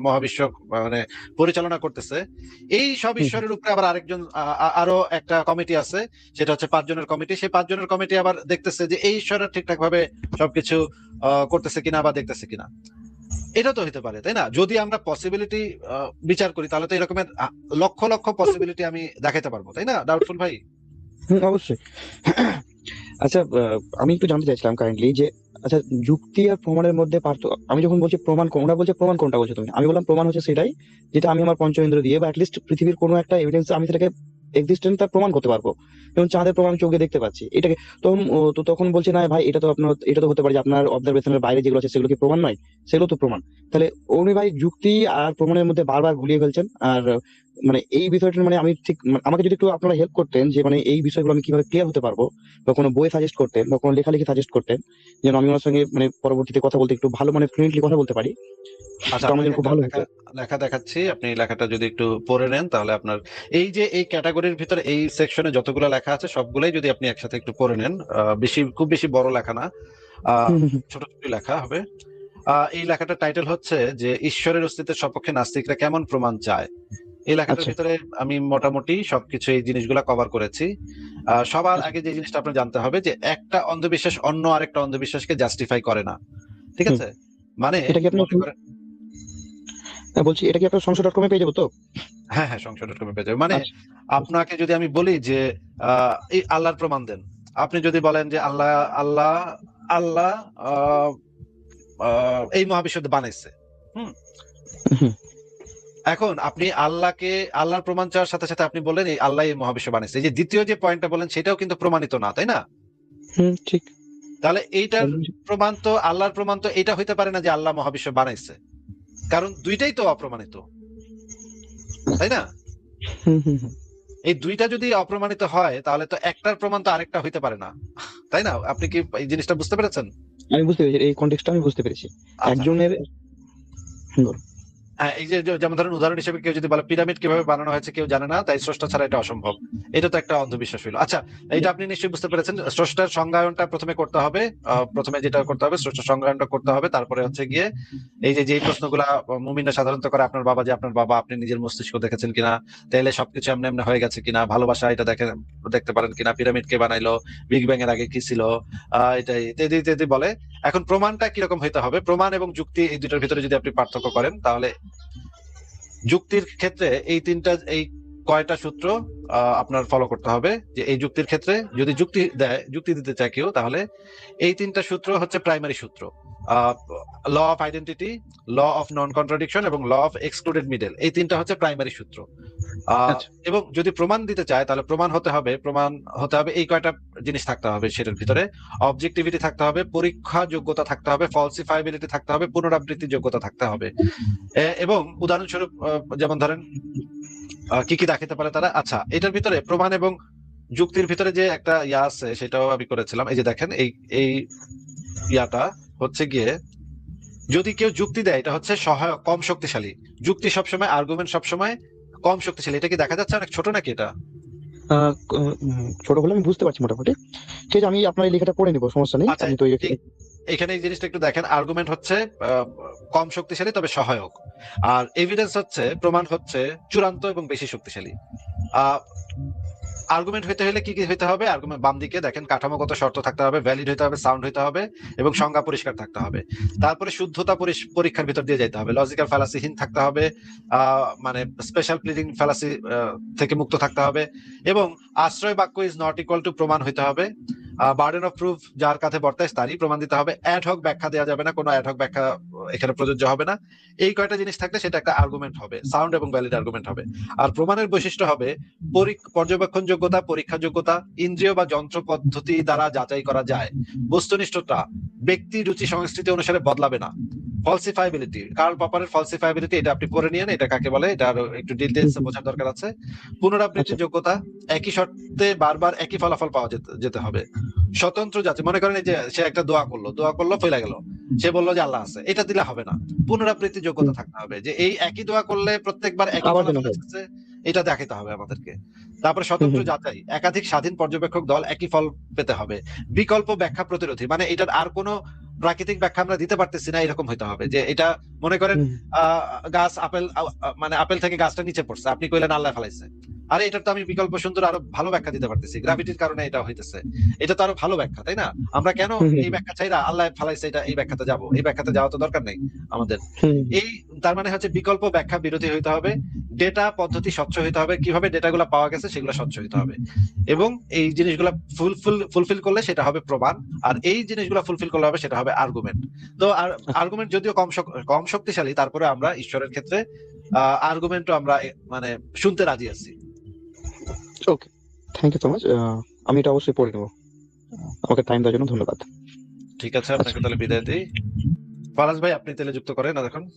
মহাবিশ্ব মানে পরিচালনা করতেছে। এই সব ঈশ্বরের উপরে আবার আরেকজন আরো একটা কমিটি আছে, সেটা হচ্ছে 5 জনের কমিটি। সেই 5 জনের কমিটি আবার দেখতেছে যে এই ঈশ্বররা ঠিকঠাক ভাবে সবকিছু করতেছে কিনা বা দেখতেছে কিনা। এটা তো হতে পারে, তাই না? যদি আমরা পসিবিলিটি বিচার করি, তাহলে তো এরকমের লক্ষ লক্ষ পসিবিলিটি আমি দেখাতে পারবো, তাই না ডাউটফুল ভাই? অবশ্যই। আচ্ছা, আমি একটু জানতে চাইছিলাম কাইন্ডলি যে, আচ্ছা, যুক্তি আর প্রমাণের মধ্যে পার্থক্য। আমি যখন বলছি প্রমাণ, ওরা বলছে প্রমাণ কোনটা বলছো তুমি, আমি বললাম প্রমাণ হচ্ছে সেটাই যেটা আমি আমার পঞ্চেন্দ্র দিয়ে বা অ্যাটলিস্ট পৃথিবীর কোনো একটা এভিডেন্স আমি সেটাকে এক্সিস্টেন্স তার প্রমাণ করতে পারবো। যেমন চাঁদের প্রমাণ আমি চোখে দেখতে পাচ্ছি, এটাকে তো তখন বলছে না ভাই এটা তো হতে পারে যে আপনার অবজারভেশনের বাইরে যেগুলো আছে সেগুলো কি প্রমাণ নয়, সেগুলো তো প্রমাণ। তাহলে উনি ভাই যুক্তি আর প্রমাণের মধ্যে বারবার গুলিয়ে ফেলছেন। আর মানে এই বিষয়টা মানে আমি ঠিক আমাকে যদি একটু আপনারা হেল্প করতেন যে মানে এই বিষয়গুলো আমি কিভাবে ক্লিয়ার হতে পারবো, বা কোনো বই সাজেস্ট করতেন বা কোনো লেখালেখি সাজেস্ট করতেন, যেন আমি ওনার সঙ্গে মানে পরবর্তীতে কথা বলতে একটু ভালো মানে ফ্লুয়েন্টলি কথা বলতে পারি, আচ্ছা, তো আমার আপনাকে জন্য খুব একটা ভালো লেখা হতো। লেখা দেখাচ্ছি, আপনি লেখাটা যদি একটু পড়ে নেন তাহলে আপনার এই যে এই ক্যাটাগরির ভিতরে এই সেকশনে যতগুলো লেখা আছে সবগুলাই যদি আপনি একসাথে একটু পড়ে নেন, খুব বেশি বড় লেখা না, হুম, হুম, হুম। ছোট ছোট লেখা হবে। এই লেখাটার টাইটেল হচ্ছে যে ঈশ্বরের অস্তিত্বের সপক্ষে নাস্তিকরা কেমন প্রমাণ চায়। এই লেখাটার আচ্ছা। ভিতরে আমি মোটামুটি সবকিছু এই জিনিসগুলা কভার করেছি। সবার আগে যে জিনিসটা আপনার জানতে হবে যে একটা অন্ধবিশ্বাস অন্য আরেকটা অন্ধবিশ্বাসকে জাস্টিফাই করে না, ঠিক হুম। আছে? মানে এটা কি আপনার মনে করেন, বলছি এটা কি আপনার সংসদ.com-এ পেয়ে যাবো তো? হ্যাঁ হ্যাঁ, সংশোধন পেয়ে যাবে। মানে আচ্ছা। আপনাকে যদি আমি বলি যে এই আল্লাহর প্রমাণ দেন, আপনি যদি বলেন যে আল্লাহ আল্লাহ আল্লাহ আহ, এই মহাবিশ্ব বানাইছে, হুম, হুম, এখন আপনি আল্লাহর প্রমাণ চাওয়ার সাথে সাথে আপনি বললেন এই আল্লাহ এই মহাবিশ্ব বানাইছে, এই যে দ্বিতীয় যে পয়েন্টটা বলেন সেটাও কিন্তু প্রমাণিত না, তাই না? হুম, ঠিক। তাহলে এইটার প্রমাণ তো আল্লাহর প্রমাণ তো এটা হইতে পারে না যে আল্লাহ মহাবিশ্ব বানাইছে, কারণ দুইটাই তো অপ্রমাণিত, তাই না? হুম, হুম, হুম। এই দুইটা যদি অপ্রমাণিত হয় তাহলে তো একটার প্রমাণ তো আরেকটা হইতে পারে না, তাই না? আপনি কি এই জিনিসটা বুঝতে পেরেছেন? আমি বুঝতে পেরেছি, এই কনটেক্সটটা আমি বুঝতে পেরেছি। আচ্ছা, একজনের বলুন। এই যে যেমন ধরেন উদাহরণ হিসেবে কেউ যদি বলে পিরামিড কিভাবে বানানো হয়েছে কেউ জানে না, তাই স্রষ্টা ছাড়া এটা অসম্ভব, এটা তো একটা অন্ধবিশ্বাস হইলো। আচ্ছা, এটা আপনি নিশ্চয়ই বুঝতে পেরেছেন। স্রষ্টার সংজ্ঞায়নটা প্রথমে করতে হবে, প্রথমে যেটা করতে হবে স্রষ্টার সংজ্ঞায়নটা করতে হবে, তারপরে হচ্ছে গিয়ে এই যে প্রশ্নগুলা মুমিনরা সাধারণত করে, আপনার বাবা যে আপনার বাবা, আপনি নিজের মস্তিষ্ক দেখেছেন কিনা, তাইলে সবকিছু এমনি এমনি হয়ে গেছে কিনা, ভালোবাসা এটা দেখতে পারেন কিনা, পিরামিড কে বানাইলো, বিগ ব্যাং এর আগে কি ছিল, এটাই ইত্যাদি ইত্যাদি বলে। এখন প্রমাণটা কিরকম হইতে হবে, প্রমাণ এবং যুক্তি এই দুটোর ভিতরে যদি আপনি পার্থক্য করেন, তাহলে যুক্তির ক্ষেত্রে এই কয়টা সূত্র আপনার ফলো করতে হবে। যে এই যুক্তির ক্ষেত্রে যদি যুক্তি দিতে চায় কেউ, তাহলে এই তিনটা সূত্র হচ্ছে প্রাইমারি সূত্র। Law of identity, law of non contradiction এবং ল অফ এক্সক্লুডেড মিডল, এই তিনটা হচ্ছে প্রাইমারি সূত্র। আচ্ছা। এবং যদি প্রমাণ দিতে চায় তাহলে প্রমাণ হতে হবে এই কয়টা জিনিস থাকতে হবে সেটার ভিতরে। অবজেক্টিভিটি থাকতে হবে, পরীক্ষা যোগ্যতা থাকতে হবে, ফলসিফাইবিলিটি থাকতে হবে, পুনরাবৃত্তি যোগ্যতা থাকতে হবে। এবং উদাহরণস্বরূপ যেমন ধরেন কি কি দেখাতে পারে তারা। আচ্ছা, এটার ভিতরে প্রমাণ এবং যুক্তির ভিতরে যে একটা ইয়া আছে সেটাও আমি করেছিলাম। এই যে দেখেন এই ইয়াটা হচ্ছে গিয়ে, যদি কেউ যুক্তি দেয় এটা হচ্ছে সহায়ক, কম শক্তিশালী। যুক্তি সবসময়, আর্গুমেন্ট সবসময় কম শক্তিশালী। এটা কি দেখা যাচ্ছে অনেক ছোট নাকি এটা? ছোট হলে আমি বুঝতে পারছি মোটামুটি। ঠিক আছে, আমি আপনার এই লেখাটা পড়ে নিবো, সমস্যা নেই। আচ্ছা, আমি তো এখানে এই জিনিসটা একটু দেখেন, আর্গুমেন্ট হচ্ছে কম শক্তিশালী তবে সহায়ক, আর এভিডেন্স হচ্ছে, প্রমাণ হচ্ছে চূড়ান্ত এবং বেশি শক্তিশালী। আর্গুমেন্ট হইতে হলে কি কি হইতে হবে? আর্গুমেন্ট বাম দিকে দেখেন, কাঠামোগত শর্ত থাকতে হবে, ভ্যালিড হইতে হবে, সাউন্ড হইতে হবে এবং সংজ্ঞা পরিষ্কার থাকতে হবে। তারপরে শুদ্ধতা পরীক্ষার ভিতর দিয়ে যেতে হবে, লজিক্যাল ফ্যালাসিহীন থাকতে হবে, মানে স্পেশাল প্লিডিং ফ্যালাসি থেকে মুক্ত থাকতে হবে, এবং আশ্রয় বাক্য ইজ নট ইকুয়াল টু প্রমাণ হইতে হবে। বার্ডেন অফ প্রুফ যার কাছে বর্তায় তারই প্রমাণ দিতে হবে। অ্যাডহক ব্যাখ্যা দেওয়া যাবে না, কোনো অ্যাডহক ব্যাখ্যা এখানে প্রযোজ্য হবে না। এই কয়টা জিনিস থাকলে সেটা একটা আর্গুমেন্ট হবে, সাউন্ড এবং ভ্যালিড আর্গুমেন্ট হবে। আর প্রমাণের বৈশিষ্ট্য হবে পর্যবেক্ষণ যোগ্যতা, পরীক্ষা যোগ্যতা, ইন্দ্রিয় বা যন্ত্র পদ্ধতি দ্বারা যাচাই করা যায়, বস্তুনিষ্ঠতা, ব্যক্তি রুচি সংস্কৃতি অনুসারে বদলাবে না, ফলসিফাইবিলিটি, কার্ল পপারের ফলসিফাইবিলিটি, এটা আপনি পড়ে নিয়েন, এটা কাকে বলে এটা আরো একটু ডিটেইলস বোঝার দরকার আছে। পুনরাবৃত্তি যোগ্যতা, একই শর্তে বারবার একই ফলাফল পাওয়া যেতে হবে। স্বতন্ত্র যাচাই, মনে করেন যে সে একটা দোয়া করলো ফেলে গেল, সে বললো যে আল্লাহ আছে, এটা দিলে হবে না। পুনরাবৃত্তি যোগ্যতা থাকতে হবে, যে এই একই দোয়া করলে প্রত্যেকবার একই ফলাফল আসছে, এটা দেখাতে হবে আমাদেরকে। তারপরে স্বতন্ত্র যাচাই, একাধিক স্বাধীন পর্যবেক্ষক দল একই ফল পেতে হবে। বিকল্প ব্যাখ্যা প্রতিরোধী, মানে এটার আর কোনো প্রাকৃতিক ব্যাখ্যা আমরা দিতে পারতেছি না, এরকম হইতে হবে। যে এটা মনে করেন গাছ মানে আপেল থেকে গাছটা নিচে পড়ছে, আপনি কইলেন আল্লাহ ফেলাইছে, আরে এটার তো আমি বিকল্প সুন্দর আরো ভালো ব্যাখ্যা দিতে পারতেছি, গ্রাভিটির কারণে এটা হইতেছে, এটা তো আরো ভালো ব্যাখ্যা, তাই না? আমরা কেন এই ব্যাখ্যা চাই না, আল্লাহ ফেলাইছে এটা, এই ব্যাখ্যাতে যাবো, এই ব্যাখ্যাতে যাওয়া তো দরকার নেই আমাদের। এই তার মানে হচ্ছে বিকল্প ব্যাখ্যা বিরোধী হইতে হবে, ডেটা পদ্ধতি স্বচ্ছ হইতে হবে, কিভাবে ডেটাগুলো পাওয়া গেছে সেগুলো স্বচ্ছ হইতে হবে, এবং এই জিনিসগুলো ফুলফিল করলে সেটা হবে প্রমাণ, আর এই জিনিসগুলো ফুলফিল করলে হবে সেটা হবে আর্গুমেন্ট। তো আর্গুমেন্ট যদিও কম শক্তিশালী, তারপরে আমরা ঈশ্বরের ক্ষেত্রে আর্গুমেন্টও আমরা মানে শুনতে রাজি আছি। Thank you so much. আমি এটা অবশ্যই পড়ে নেবো। আমাকে টাইম দেওয়ার জন্য ধন্যবাদ। ঠিক আছে, আপনাকে তাহলে বিদায় দিই। ফারাজ ভাই, আপনি তাহলে যুক্ত করেন না এখন।